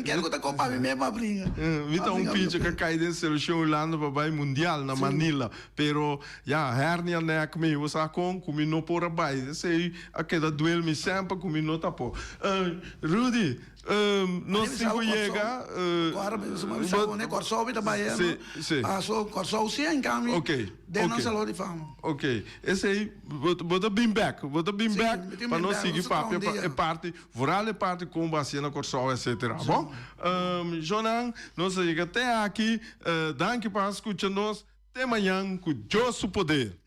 quero que a Copa me mesma brinca. Vita um pitch que cai dentro seleção Holanda para vai mundial na Manila, pero já hernia neck me você com não por abai, sei aquela duel me sempre com não tá pô. Rudy, nós cinco chega, agora mesmo né Corsol está baiano. Ah, só Corsol sim em caminho. OK. Dentro salão de fama. OK. Esse aí vou bem back para nós seguir para parte, voral é parte com base na Corsol, etc. Bom, Jonan, nós chega até aqui, danke para escutar nós, até amanhã com Josso Poder.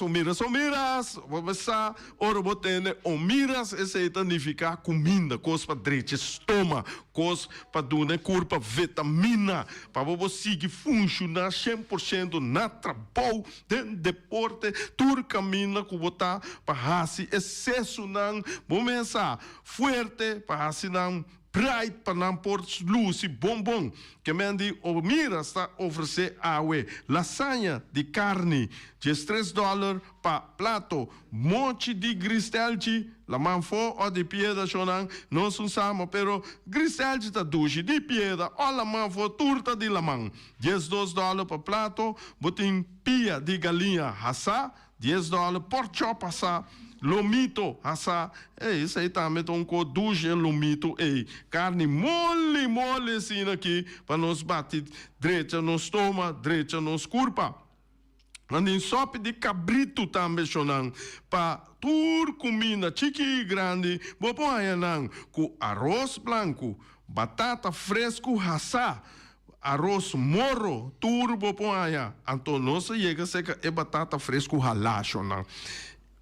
Omiras, vamos lá, ora botene, omiras, esse significa comida, coisa para direito, estômago, coisa para dar corpo, vitamina, para você seguir funcionar 100% na trabalho, dentro do deporte, tudo caminha com botar para fazer excesso, não, vamos lá, forte, para fazer não, bright para não pôr luz e bombom. Que mendi o Mira está oferecer lasanha de carne de $3 para prato, monte de gristelci, la manfo o de pieda chonan, não usamos, pero gristelci está duche de pieda, o la manfo turta de lamang, $10 para prato, botin pia de galinha assá, $10 por chop assá, lomito, assa, isso aí também tem um coduche lomito, carne mole assim aqui, para nos bater direita no estômago, direita nos curpa. Andem sopa de cabrito também, chonan, para tur comida chiqui grande, bopoaianang, com arroz branco, batata fresco, assa, arroz morro, turbo poaia, então nossa chega seca é batata fresco ralacho, não.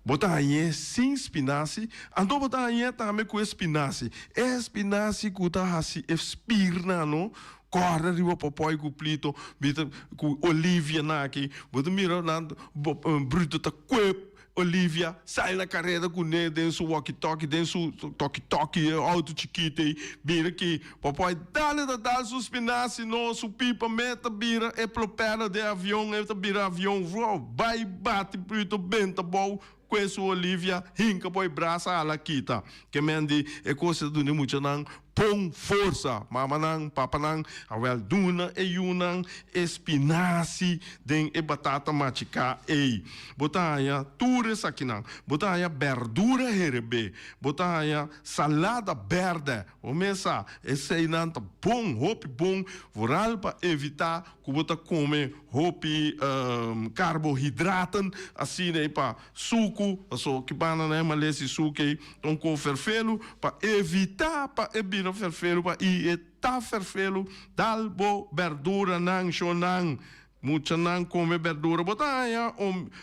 Botar aí sem espinaci, andou botar aí também com espinaci. Espinaci que tá assim, espirna, não? Corre riba papai com plito, com Olivia na aqui, botar mira na bruto tá quep. Olivia sai na carreira com ele dentro do walkie-talkie, dentro do toque-toque, auto chiquito, vira aqui, papai, dá-lhe os espinaci, nosso pipa, meta, vira, é pro perna de avião, é vira avião, vai, bate, preto, bem, tá bom, com essa Olivia, rinca, boi, braça, ala, quita, que mendi, é coisa do muito não, põe força, mamanang, papanang, awel duna e yunang, espinaci, den e batata machica e. Botaya ture sakinang, botaya verdura herebe, botaya salada verde, o mesa, esse aí nanta bom, hopi bom, voral para evitar que bota come hopi carboidraten, assim né, para suco, so que banana malese suco, então com ferfelo para evitar para ebir ferfelo pa e tá ferfelo dalbo verdura nang shonang mucha nang come verdura botaya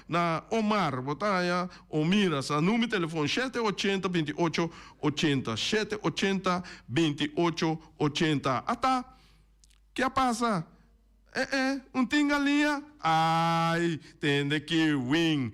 na Omar botaya Omira sa número telefone 780 28 80 780 28 80 ata que passa tem galinha? Ai, tem aqui wing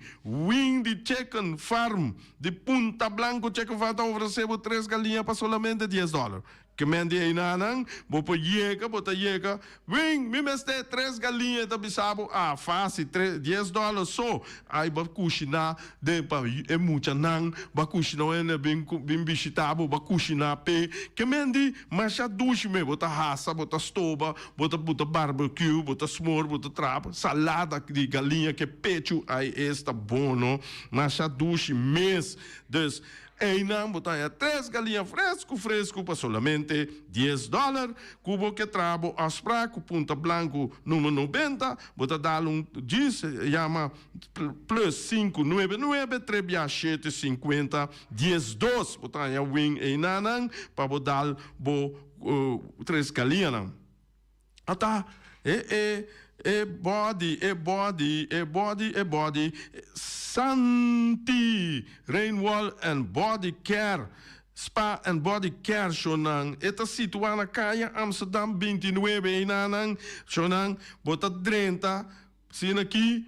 de chicken farm, de Punta Blanco, chicken farm, tá oferecendo 3 galinhas para solamente $10. que mende aí nanang, bopo yeka, bota yeka, vem, me meste 3 galinhas da bisabo, fácil, $10 só, aí ba kushina, de pa é muita nang, ba kushina ene bem bichitabo, ba kushina pe, que mende, mas já duche me, bota raça, bota stoba, bota barbecue, bota smor, bota trapa, salada de galinha que pecho, aí esta bono, mas já duche mês, dus Einam botar 3 galinhas fresco para solamente $10. Cubo que trabo aspraco, Punta Blanco, número 90. Botar dar diz, chama plus 599, trebia 750, $10. Botar a wing Einanang, para botar 3 galinhas. Ata, body. Santi, Rainwall and Body Care, Spa and Body Care, Shonang. Esta situada Kaya Amsterdam 29, Inanang, Shonang, bota 30. Sina aqui,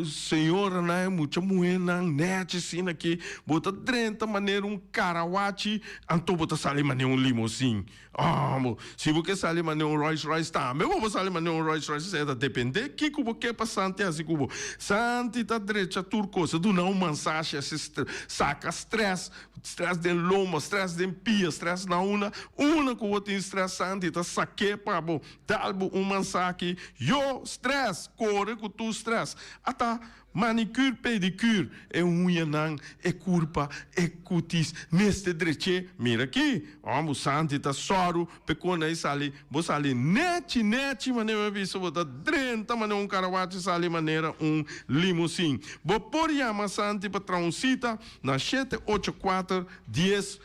senhora, né? Muita mulher, net, sina aqui, bota 30 maneira Karawachi, anto bota sali maneira limousine. Se você sali maneira Rolls Royce, tá, mas vou sali maneira Rolls Royce, é da depender, que cubo que para Santi, assim cubo. Santi tá direita, turcosa, do não mansagem, saca stress de loma, stress de pia, stress na una que eu tenho estressante, tá saque para bo, dalbo mansaki, yo stress, corre com tu stress. Ata manicure, pedicure, unha nang, curpa, cutis, neste dreche, mira aqui, vamos santi tá soro, pecona aí sali, você sali net, maneira visto, bota 30 maneira Karawachi sali maneira limousine. Bo por yama santi para transita na 784 10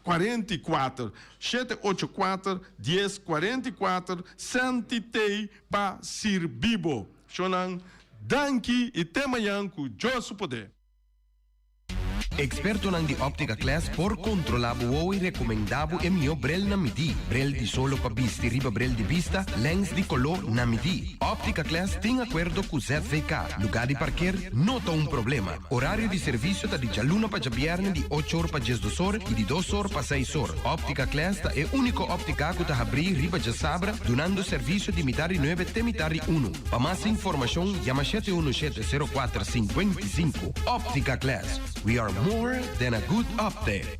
44 784 10 44 Santitei pa Sirbibo. Shonang Danki e tema yanku Josu Poder. Experto nang di Optica Class por controlabo o recomendabo e mio brel na midi. Brel di solo pa bisti riba brel di vista, lens di color na midi. Optica Class tem acordo com ZVK. Lugar de parquear, nota um problema. Horário de serviço tá de jaluna pa jabierne di 8 horas pa 10 horas e de 2 horas pa 6 horas. Optica Class tá é único óptica que tá abrir riba de sabra, donando serviço de mitari 9 te mitari 1. Para mais informação, chama 717-0455. Optica Class. We are more than a good update.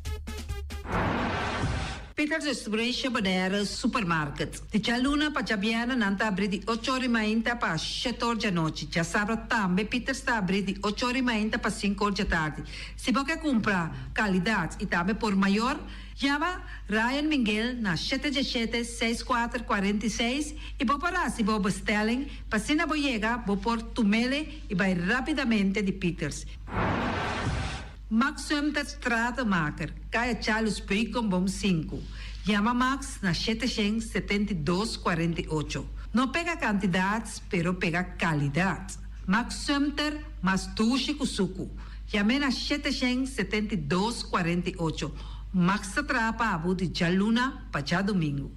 Peter's Distribution Banera Supermarket. Di Chaluna pa Jabiana nanta abri di 8 ore mainta pa 7 ore di notte. Già sabra tambe Peter sta abri di 8 ore mainta pa 5 ore di tardi. Se você compra qualidade e também por maior, chama Ryan Miguel na 717-6446 e vou parar se vou bestelling, pa sina vou chegar, vou por tumele e vai rapidamente de Peters. Max Sumter Stratenmaker, Kaya Charles Precom Bom 5. Chama Max na 772-48. Não pega quantidades, pero pega qualidade. Max Sumter, mas tushi kusuku. Chame na 772-48. Max Trapa Abu de Jaluna, pa já domingo.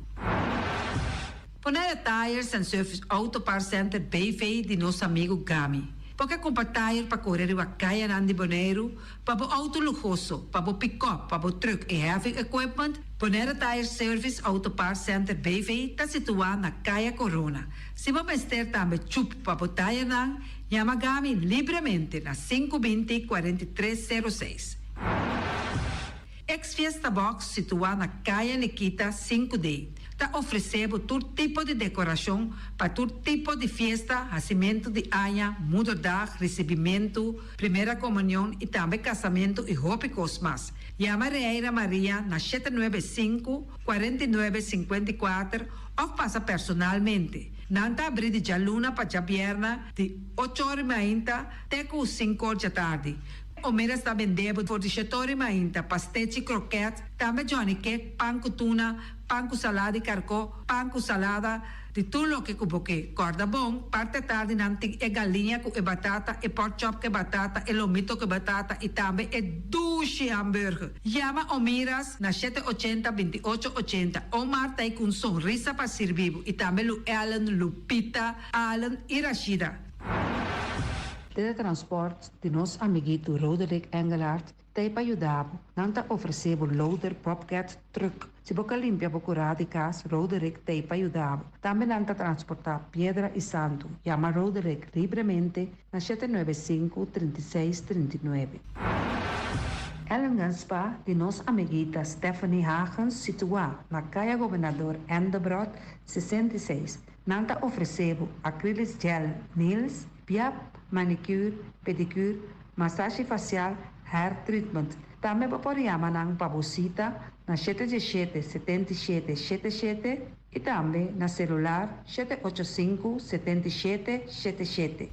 Ponera Tires and Service Auto Parts Center BV de nosso amigo Gami. Porque comprar tire para correr a caia nandi boneiro, para o auto luxuoso, para o pick-up, para o truck e heavy equipment, Ponera Tire Service Auto Parts Center BV está situado na Caia Corona. Se você ter também chup para o tire nan, chama Gami livremente na 520-4306. Ex-Fiesta Box situado na Caia Nikita 5D. Está oferecendo todo tipo de decoração para todo tipo de festa, nascimento de anha, mudança, recebimento, primeira comunhão e também casamento e roupa cosmas. Chama Reira Maria na 795-4954 ou passa personalmente. Nanta abrir de jaluna para jabierna de 8 horas mainta até 5 horas da tarde. O mera está vendendo por 17 horas mainta, pastete e croquete, também Johnny Cake, pão com tuna, pão com salada e carcó, pão com salada, de tudo o que cuboque. Corda bom, parte tarde nanti é galinha com batata, e pork chop com batata, e lomito com batata, e também é duche hambúrguer. Chama o Miras na 780-2880, ou Marta com sorriso para servir, e também o Ellen, Lupita, Alan e Rashida. Teletransport de nosso amiguito Roderick Engelhardt tem para ajudar. Nanta oferecemos loader, propcat, truck, Se boca limpia procurada de casa, Roderick te para ayudar. Também anda transportar pedra e santo. Llama Roderick livremente na 795-3639. Ellen Ganspa, de nossa amiguita Stephanie Hagens, situa na Caia Governador Endebrot 66. Nanta oferecebo acrylic gel nails, piap, manicure, pedicure, massagem facial, hair treatment. Também podemos nang pabosita na 777-7777 e também na celular 785-7777.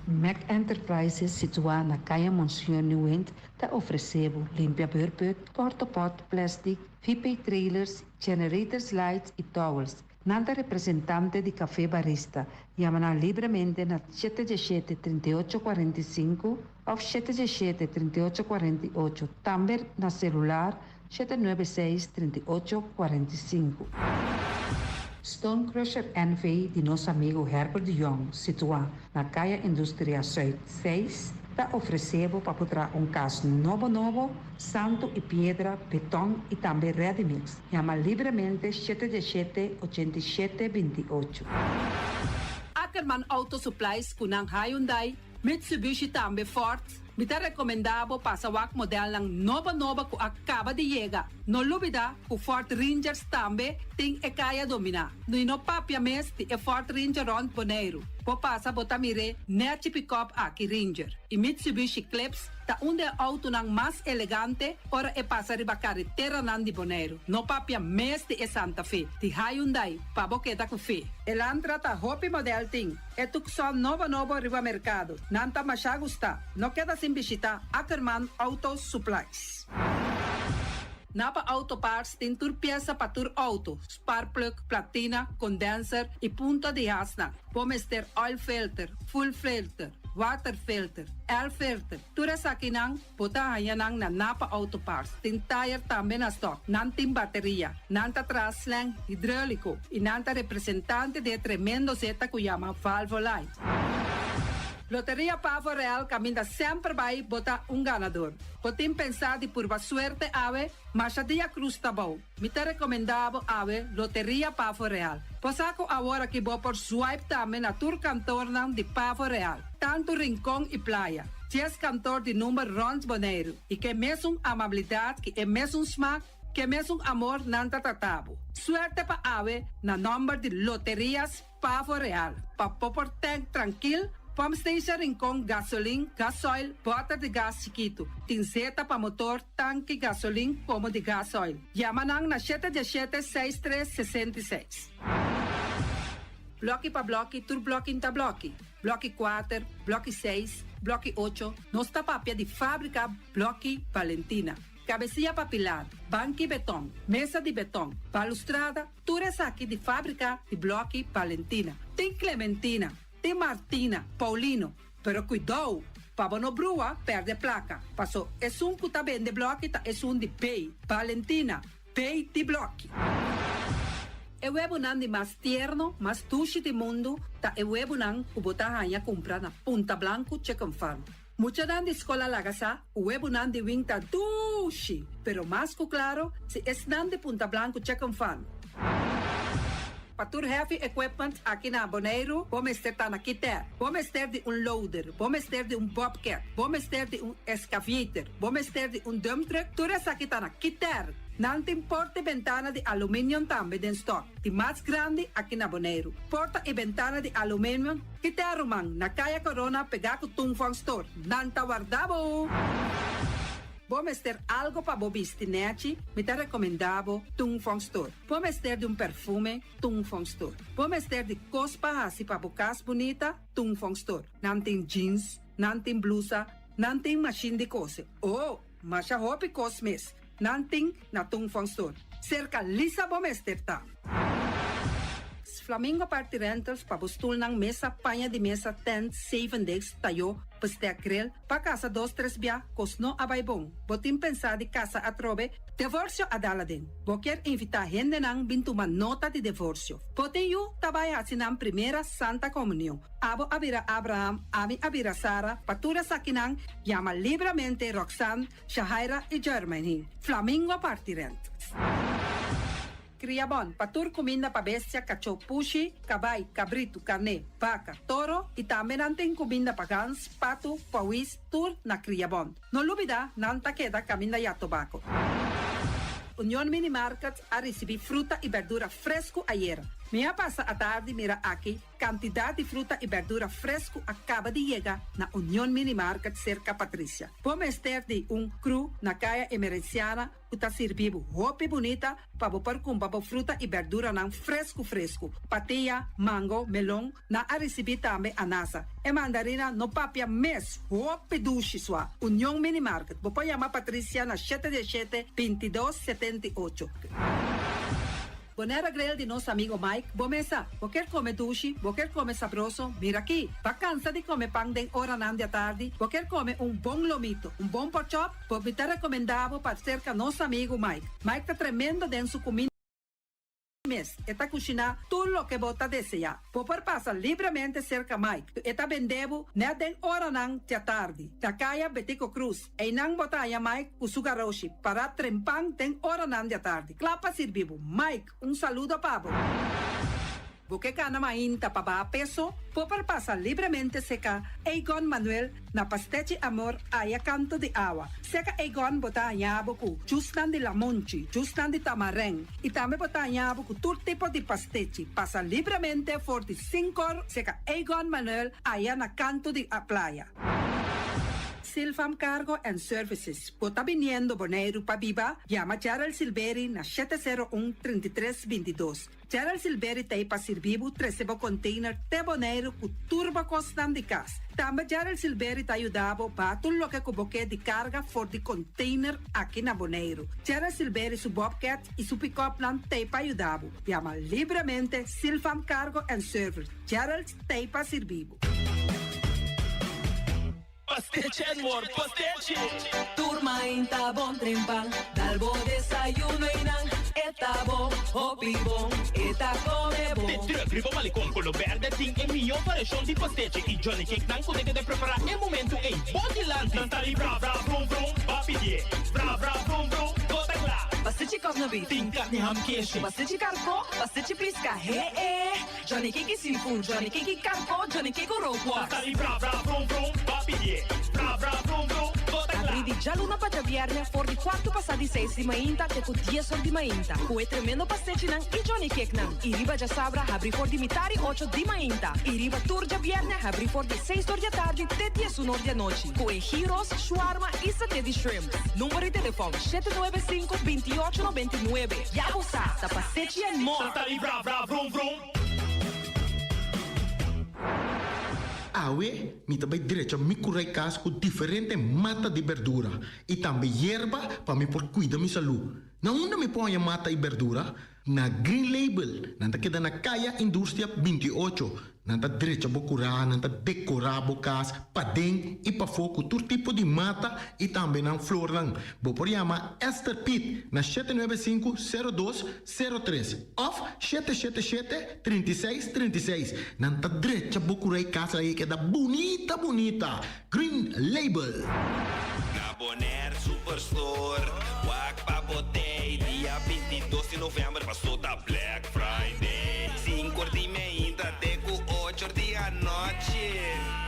Mac Enterprises, situada na Caia Monsieur Nieuwend, te oferecebo limpia beurput, cortopot, plastic, VP trailers, generators lights e towels. Nanta representante de café barista. Llama livremente na 717-3845 ou 717-3848. Também na celular 796-3845. Stone Crusher NV de nosso amigo Herbert de Jong, situado na Caia Indústria Zuid 6, está oferecendo para botar caso novo, santo e pedra, betão e também ready mix. Chama livremente 717-8728. Ackerman Auto Supplies kunang Hyundai, Mitsubishi também Ford. Me tá recomendado para o modelo ng nova que acaba de chegar. Não lubida que o Ford Rangers também tem e kaya dominar. No papia mes de Ford Ranger Ron Boneiro. Po passa botamire net pick-up aqui Ranger. E Mitsubishi Eclipse tá auto ng mais elegante ora e passa riba carretera nan de Boneiro. No papia mes de Santa Fe. De Hyundai pa boqueta com fe. Elantra tá hopi model ting. E tukson novo riba mercado. Nanta masya gusta. No queda sin visita Ackerman Auto Supplies. Napa Auto Parts tem tur pieza para tur auto, spark plug, platina, condenser e punta de asna. Vamos ter oil filter, full filter, water filter, air filter. Tura sa kinang, botahan nang na Napa Auto Parts. Tem tire também na stock, nanting bateria, nanta traslang, hidráulico e nanta representante de tremendo zeta que chama Valvoline. Loteria Pavo Real caminha sempre vai botar ganador. Potem pensar de por suerte ave, mas a dia cruz tá bom. Me te recomendava ave Loteria Pavo Real. Posaco agora que vou por swipe também na tour cantor de Pavo Real. Tanto rincão e praia. 10 cantor de número Rons Boneiro. E que mesmo amabilidade, que é mesmo smack, que mesmo amor nanta tatabo. Suerte pa ave na número de Loterias Pavo Real. Pa popor tank tranquilo. Pump station Rincon, gasolina, gasoil, bota de gás chiquito. Tinseta para motor, tanque, gasolina, como de gasoil. Yamanang na 717-6366. Bloque para bloque, tur bloque inta bloque. Bloque 4, bloque 6, bloque 8. Nossa papia de fábrica, bloque Valentina. Cabecilla papilar, banque betão, mesa de betão, balustrada, tudo isso aqui de fábrica de bloque Valentina. Tem Clementina. Tem Martina, Paulino, pero cuidado, para não brua, perde placa. Passou, é que tá bem de bloco, é de pay. Valentina, pay de bloco. É o webunan de mais tierno, mais tuche do mundo, tá é o webunan que botar a comprar na Punta Blanco Chicken Farm. Mucha dan de escola lagasa, o webunan de winta tuche, pero mais que claro, se é dan de Punta Blanco Chicken Farm. Para heavy equipment aqui na Boneiro, vamos ter na Kiter, vamos ter de loader, vamos ter de bobcat, vamos ter de excavator, vamos ter de dump truck, tudo isso aqui na Kiter. Não tem porta e ventana de alumínio também em stock. De mais grande aqui na Boneiro. Porta e ventana de alumínio, Kiter Romang, na Caia Corona, pegar com Tungfang Store. Não tá guardado. Vamos ter algo para bobistinete, me te recomendavo Tungfang Store. Vamos ter de perfume, Tungfang Store. Vamos ter de cospa assim para bocas bonita, Tungfang Store. Não tem jeans, não tem blusa, não tem machine de coser. Oh, mas a roupa cosmes, não tem na Tungfang Store. Cerca lisa vamos ter tá. Flamingo Party Rentals pabustul ng mesa, panha de mesa, tent, 7 days, tayo, pastek grill, pa casa 2-3 bia, kosno abaybong. Botin pensa di casa atrobe, divorcio adaladin. Boker invita gente ng bintuman nota de divorcio. Botin yu tabay asinang primera Santa Comunión. Abo abira Abraham, ami abira Sara, patura sakinang, llama libremente Roxanne, Shahaira y Germaine. Flamingo Party Rentals. Criabon, patur comida pa bestia, cacho pushi, cabay, cabrito, carne, vaca, toro, e também natin comida pa gans, pato, pawis, tur na Criabon. No lubida, nanta queda caminda ya tobacco. Union Mini Markets a receber fruta e verdura fresco ayer. Meia passa a tarde, mira aqui, quantidade de fruta e verdura fresco acaba de chegar na Union Mini Market cerca Patrícia. Vamos ter de cru na caia emergenciana, que está servindo roupa bonita para você comprar fruta e verdura não fresco. Pateia, mango, melão, na a receber também anasa. E mandarina no papia mês, roupa duche sua. Union Mini Market. Você chama Patrícia na 717-2278. Bonera grill de nosso amigo Mike. Bomesa, você quer comer duche? Você quer comer sabroso? Mira aqui. Tá cansado de comer pão de hora na tarde? Você quer comer bom lomito, bom pork chop? Você está recomendado para ser com nosso amigo Mike. Mike tá tremendo dentro sua comida. Está cozinhando tudo o que você deseja. Você passa livremente cerca Mike. Está vendendo na den hora na tarde. Da caia Betico Cruz. E não botaya Mike o sugaroshi para trempang den hora na tarde. Clapa servivo. Mike, saludo para você. Você cana mainta para peso. Você passa livremente seca Egon Manuel na Pastechi Amor aya canto de agua. Seca Egon botanya boku justan de la monchi, justan de tamareng. E também botanya boku todo tipo de pastechi. Passa livremente por 5 seca Egon Manuel aya na canto de a playa. Silfam Cargo and Services. Bota viniendo Bonaire pa Viva, llama Gerald Silveri na 701-3322. Gerald Silveri te pa servivo 13 container te Bonaire ku turbo costan de cas. Também Gerald Silveri te ayudavo pa tudo lo que cuboque de carga for de container aqui na Bonaire. Gerald Silveri su Bobcat e su pick-up plan te pa ayudavo. Llama libremente Silfam Cargo and Service. Gerald te pa servivo. Pastiche, amor, pastiche. Turma inta bom trempang, dalbo desayuno inang, eta bom, hopi bom, eta come bom. Te trögrivo malicom color verde, ting e mio paixão de pastiche. E Johnny Cake não consegue de preparar em momento em Bodyland. Nanta ali, bra, bra, brum, brum, papier. Bra, bra, brum, brum, bota lá. Pastiche cosno beef. Ting carne ham queijo. Pastiche carco, pastiche pisca, he. Johnny Cake seafood, Johnny Cake carco, Johnny Cake roquas. Nanta ali, bra, bra, brum, brum, papier. Bra, bra, brum, brum, bota lá. Abri di già luna pa viernes, for di 4 passati 6 di mainta, te cu 10 di mainta. Cu tremendo pastiche nan e Johnny Cake nan. I riba già sabra, abri for di mitari 8 di mainta. I riba turgia viernes, abri for di 6 di tarde, te 10 di noche. Cu gyros, shawarma e satè di shrimp. Numero di telefono 795-2899. Ya usa, da pastiche and more. Nanta ali, bra, bra, brum, brum. Awe, mi também direito a me curar casa com diferente mata de verdura e também erva para me por cuidar da minha saúde. Na onde me põe a mata e verdura? Na Green Label, nanta queda na Caia Indústria 28. Nanta direito a curar, nanta decorar a casa, para dentro e para fogo, todo tipo de mata e também na flor lang. Vou por chamar Esther Pitt na 795-0203 of 777-3636. Nanta direito a curar casa aí que é da bonita. Green Label. Na Bonaire Superstore, wak pa botei, dia 22 de novembro passou da Black Friday. 5 de meinta até com 8 de a noite.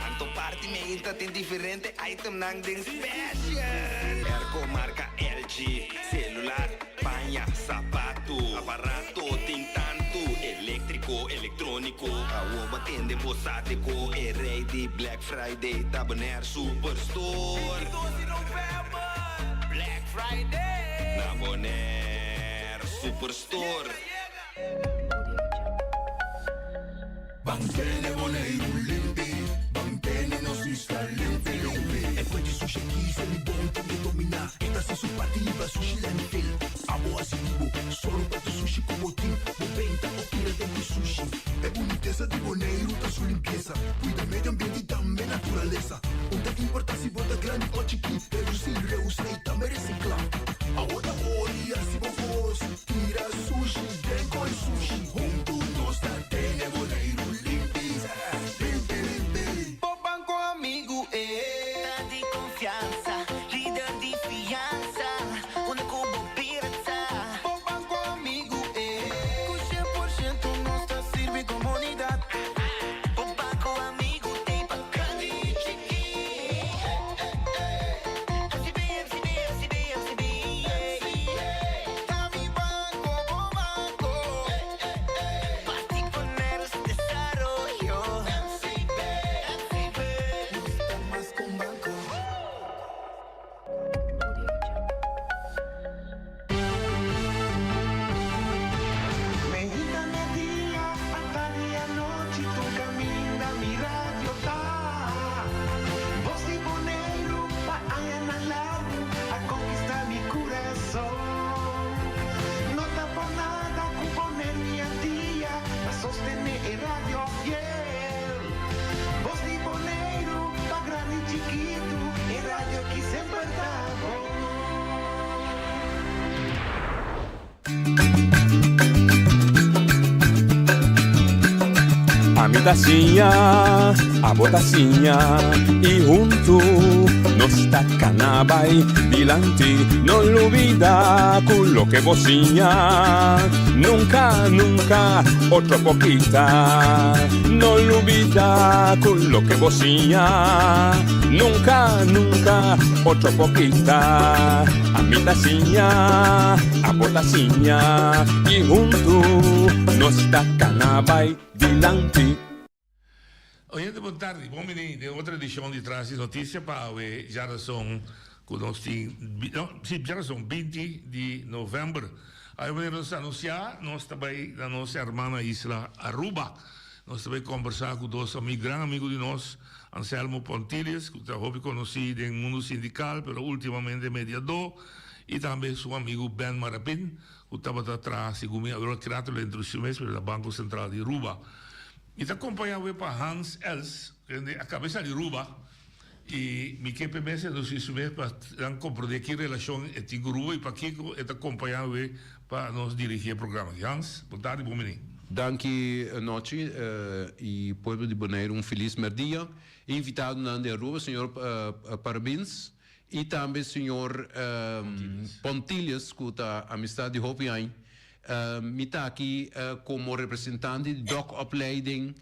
Anto parte meinta tem diferente item nang ding special. Ergo marca LG, celular, panha, sapato, aparato tem tanto, elétrico, eletrônico. A uva tende bosático, é rei de Black Friday, da Bonaire Superstore. 22 de novembro, Black Friday, na Bonaire Superstore. Bangkene Bonaire limpi, bangkene no sista limpi. E poi di sushi chi se li buon di dominar. Esta se su pativa sushi landfill. Amo asibo, solo para sushi como team. 90 o pira de sushi. beleza. Onde importa se bota grande ou chiqui, reduzir, reusar e também reciclar. A outra olha se vos tira sushi, bem com sushi. Juntos nós tem boneiro limpi, limpi, limpi. O banco amigo é de confiança, líder de fiança, único pirata. O banco amigo é com 100% nossa serve comunidade. O banco amigo tem bacana e chiqui. FCB. Tami banco, bom banco. Particuleros desarrollo. FCB. Está más que un banco. Medita mi día, hasta día noche, tu camina, mi radio tá. Voz de boneiro, pa na largo, a conquistar mi coração. Não tá por nada, com boneiro minha dia, a sostener a radio fiel. Voz de boneiro, pa grande e chiquito, a radio que sempre tá bom. A mi tacinha, a botacinha e junto nos tacanabay dilante, no olvida con lo que vocinha, nunca, nunca, otro poquita, no olvida con lo que vocinha, nunca, nunca, otro poquita, a mi tacinha, a botacinha e junto nos tacanabay dilante. Gente, boa tarde. Bom, menino, de outra edição de Traz Notícia para a geração que nós temos, geração 20 de novembro. Aí vamos anunciar, nós também, na nossa irmã Isla Aruba, nós também conversar com dois amigos, grande amigo de nós, Anselmo Pontilhas, que eu já conheci no mundo sindical, mas ultimamente mediador, e também seu amigo Ben Marapin, que estava atrás, segundo eu criado a introdução pelo Banco Central de Aruba. E está acompanhado para Hans Els, a cabeça de Aruba, e me que permite nos instrumentos para compreender que relação é com Aruba e para que está acompanhado para nos dirigir o programa. Hans, boa tarde, bom menino. Danke noite e povo de Bonaire, feliz merdia. Invitado na Aruba, senhor parabéns. E também senhor Pontilhas, que está amistade de Hopiain. Me está aqui como representante de opleiding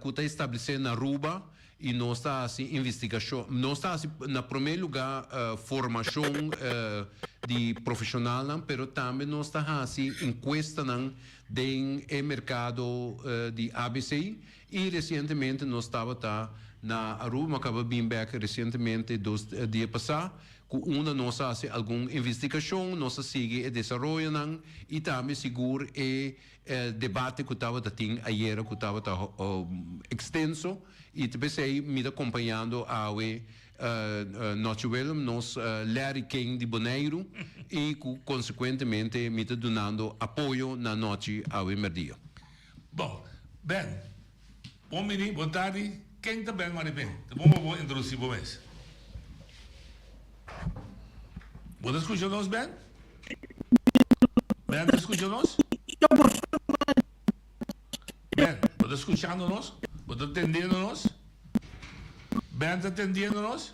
que está estabelecendo na Aruba e nós está assim investigação, nós está assim, na primeiro lugar formação de profissional, mas também nós está assim encuesta dentro do mercado de ABC e recentemente nós estava na Aruba, acaba bem back recentemente 2 dias passados. Uma nossa faz alguma investigação, nossa segue e desenvolve e também seguro debate que estava tendo ayer que estava extenso e também sei me acompanhando a nosso nos Larry King de Bonaire e consequentemente me dando apoio na noite ao merdia. Bom, Ben, bom menino, boa tarde. Quem está bem, Maribel? Vamos introduzir o mês. Você escuta nós, Ben? Ben, você escuta nós? Ben, você escutando nós? Você atendendo nós? Ben, está atendendo nós?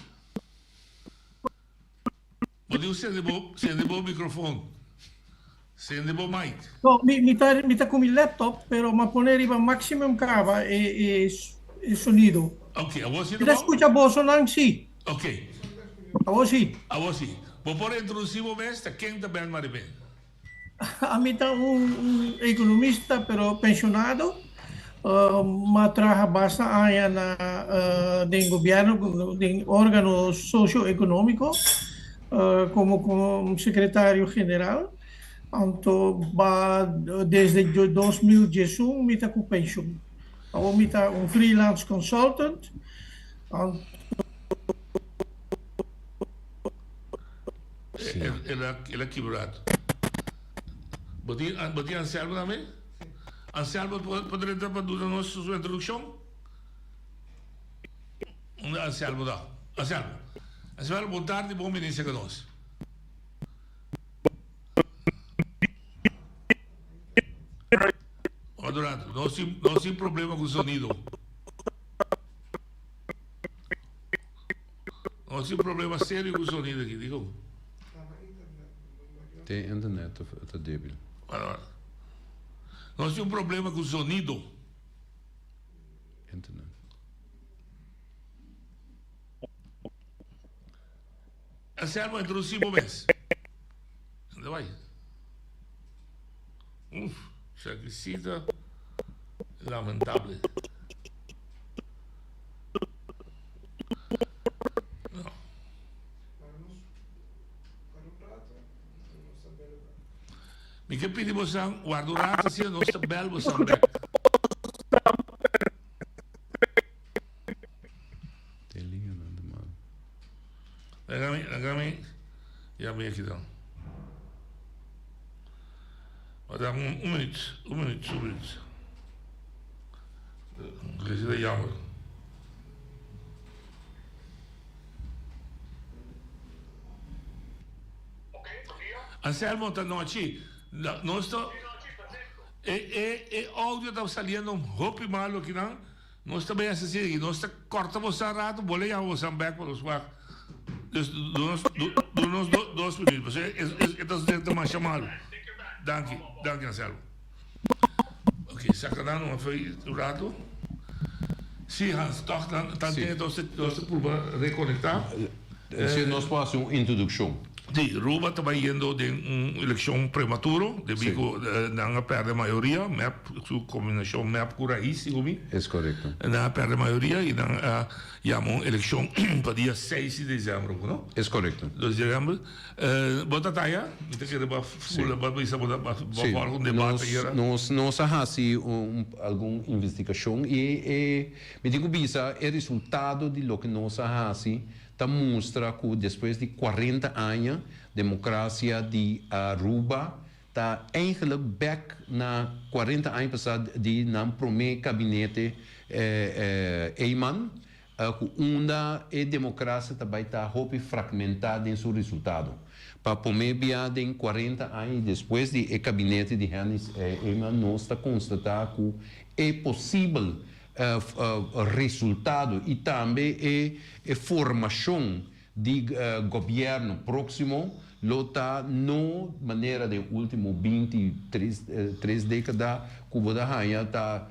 Você acende o microfone. Acende o mic. No, mi tá com o laptop, pero ma poner iba maximum cava e sonido. Ok, a voz não? Escuta a voz não, sim. Ok. A voz sim. A voz sim. Vou por introduzir o mestre, quem está bem, Maribel? A mim está economista, pero pensionado, mas trabalha bastante no governo, no órgão socioeconômico, como secretário-geral. Então, desde 2011, me está com pensão. Eu me está freelance consultant. Ele é quebrado. Botinha Anselmo também? Anselmo, poderia dar para a nossa introdução? Anselmo dá. Anselmo, boa tarde, bom ministro conosco. Adorado, não tem problema com o sonido. Não tem problema sério com o sonido aqui, digo. Tem internet, está débil. Não tem problema com o sonido. Internet. Anselmo, introduzi o mês. Onde vai? Chagicida. Lamentável. Não. Me que pedi você guarda o rato se não está belo você back. Tem linha não de mal. Lagami. Já me aqui então. Vou dar um minuto. Isso é jammer. Anselmo, esta noite, nós áudio está saliendo um pouco mal aqui, não? Nós também assim, nós corta você rato, vou ler você back para os vac. Donos 2 minutos. Então, mais chamado. Danke, Anselmo. Ok, sacanagem, não foi o rato. Sim, Hans, toch, dan tem você provar reconectar. Se nós fazemos uma introdução. Sim, Ruba está indo de uma eleição prematura, devido não perde a maioria, sua combinação MEP com raiz, é correto. Não perde a maioria e não uma eleição para dia 6 de dezembro, não? É correto. 2 de dezembro. Bota taia, então que deba fula, bota isso, bota um debate aí. Nós fazemos alguma investigação e me digo bisa é resultado de lo que nós fazemos. Mostra que depois de 40 anos, democracia de Aruba está eigenlijk back na 40 anos passado de nam primeiro gabinete Eyman, onde a democracia também está fragmentada em seu resultado. Para primeiro em 40 anos depois de gabinete de Hannes Eyman, nós está constatado que é possível resultado e também a formação de governo próximo lota no maneira de último 23 décadas Cuba da Rainha tá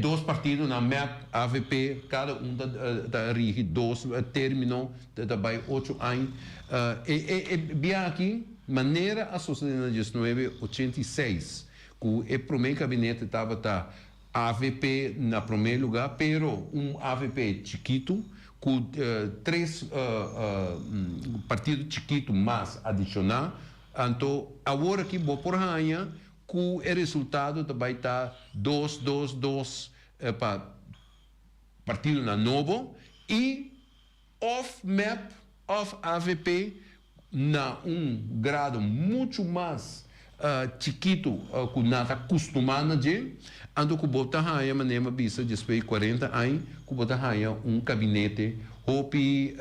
dois partidos na MEP AVP cada da rige dois terminou também 8 anos bem aqui maneira associada em 1986 que o primeiro gabinete estava AVP na primeiro lugar, pero AVP chiquito, com 3 partidos chiquitos mais adicionar. Então, agora que vou por rainha, com o resultado também está 2-2-2 para partido na novo e off-map, off-AVP na grado muito mais chiquito que nada acostumado de ando que bota raia maneira bisa depois de 40 anos que bota raia gabinete hopi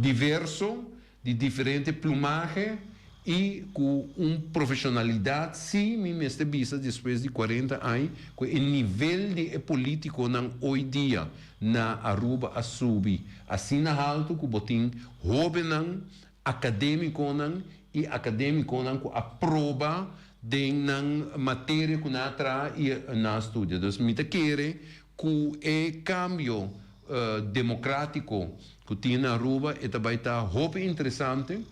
diverso de diferente plumagem e com profissionalidade sim me este bisa depois de 40 anos com o nível de político não hoje dia na Aruba a subir assim na alto que botin jovem não acadêmico não e acadêmico não aprova de matéria que não traz e não estuda. Então, me quer que o cambio democrático que tem na Aruba e também está muito interessante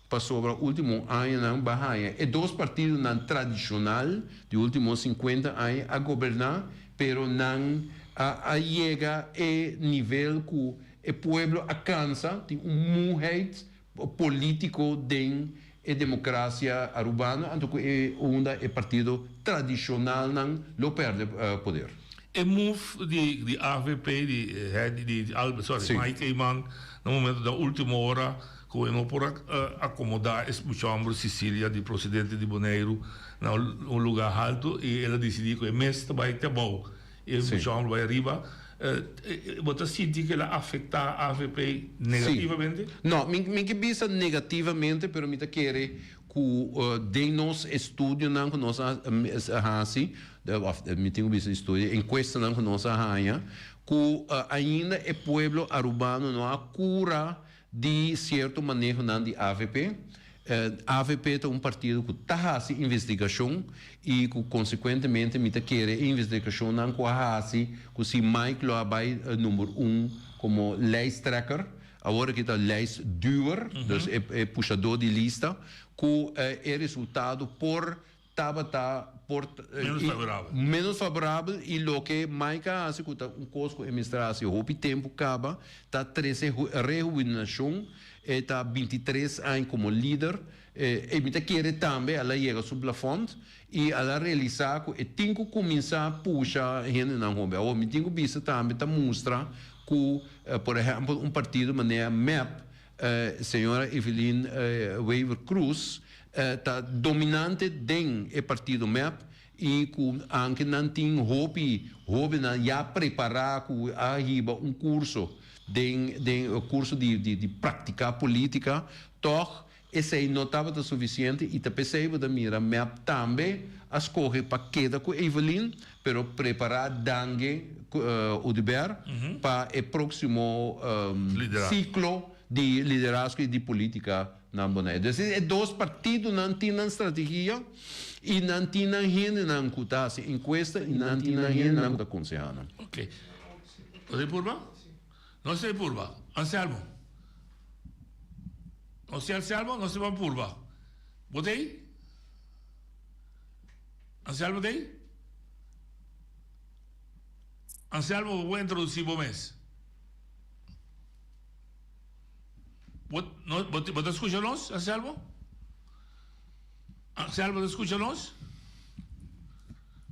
para sobre o último ano na Bahia. E dois partidos não tradicional de últimos 50 anos a governar, pero não a chega a nível que o povo alcança, tem muitos político de democracia arubana, então é partido tradicional não perde poder. O move de AVP, de Mike Eyman, no momento da última hora, como por acomodar esse chambre Sicília de procedente de Bonaire num lugar alto e ela decidiu que o mês vai ter bom. E o chambre vai arriba, você sente que ela afeta a AVP negativamente? Sim. Não, minha vista negativamente, pero me quer que de nos estudo não que nós assim, me tenho visto estudo encuesta não que nós arranha, que ainda é povo arubano não há cura de certo manejo não de AVP. AVP é um partido que está fazendo investigação e que, consequentemente, me quer investigação não que faz que se Mike lo vai número 1 como lijsttrekker, agora que está lijst duur, dus é puxador de lista, que é resultado por menos favorável e lo que Mike faz que um custo administrativo o tempo acaba está 13 rejuvenação está 23 anos como líder e me quer também ela chega sobre a fonte e ela realizar que tem que começar a puxar gente na rua ou me tenho visto também está mostra que por exemplo partido maneira MAP senhora Evelyn Weaver Cruz está dominante dentro do partido MAP e que anche não tem hobby já preparar que arriba curso curso de praticar política, toch esse aí não estava suficiente e te percebe da mira MEP também escolhe para queda com Evelyn, pero preparar dangue o deber para o próximo ciclo de liderazgo e de política na Bonaire. Então, é dois partidos não têm estratégia e não têm gente não que encuesta e não têm gente não que aconselha. Ok. Você Purba? Não sei Purba. Anselmo. Não sei Anselmo, não sei Purba. Botei? Anselmo dei? Anselmo, vou introduzir o mês. ¿Vos escuchas, Anselmo? Anselmo, ¿te escuchas? ¿Vos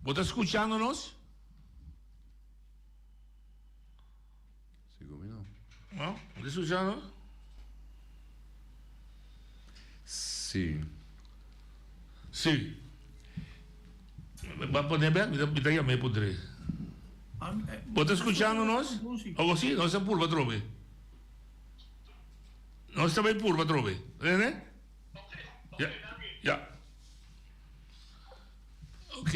estás escuchándonos? ¿No? ¿Estás escuchando? Sí. Sí. ¿Va a poner bien? Me llamé por tres. ¿Vos estás escuchándonos? ¿O sí? No se purva, trove. No se ve purva, trove. ¿Entiendes? Ya. Ok.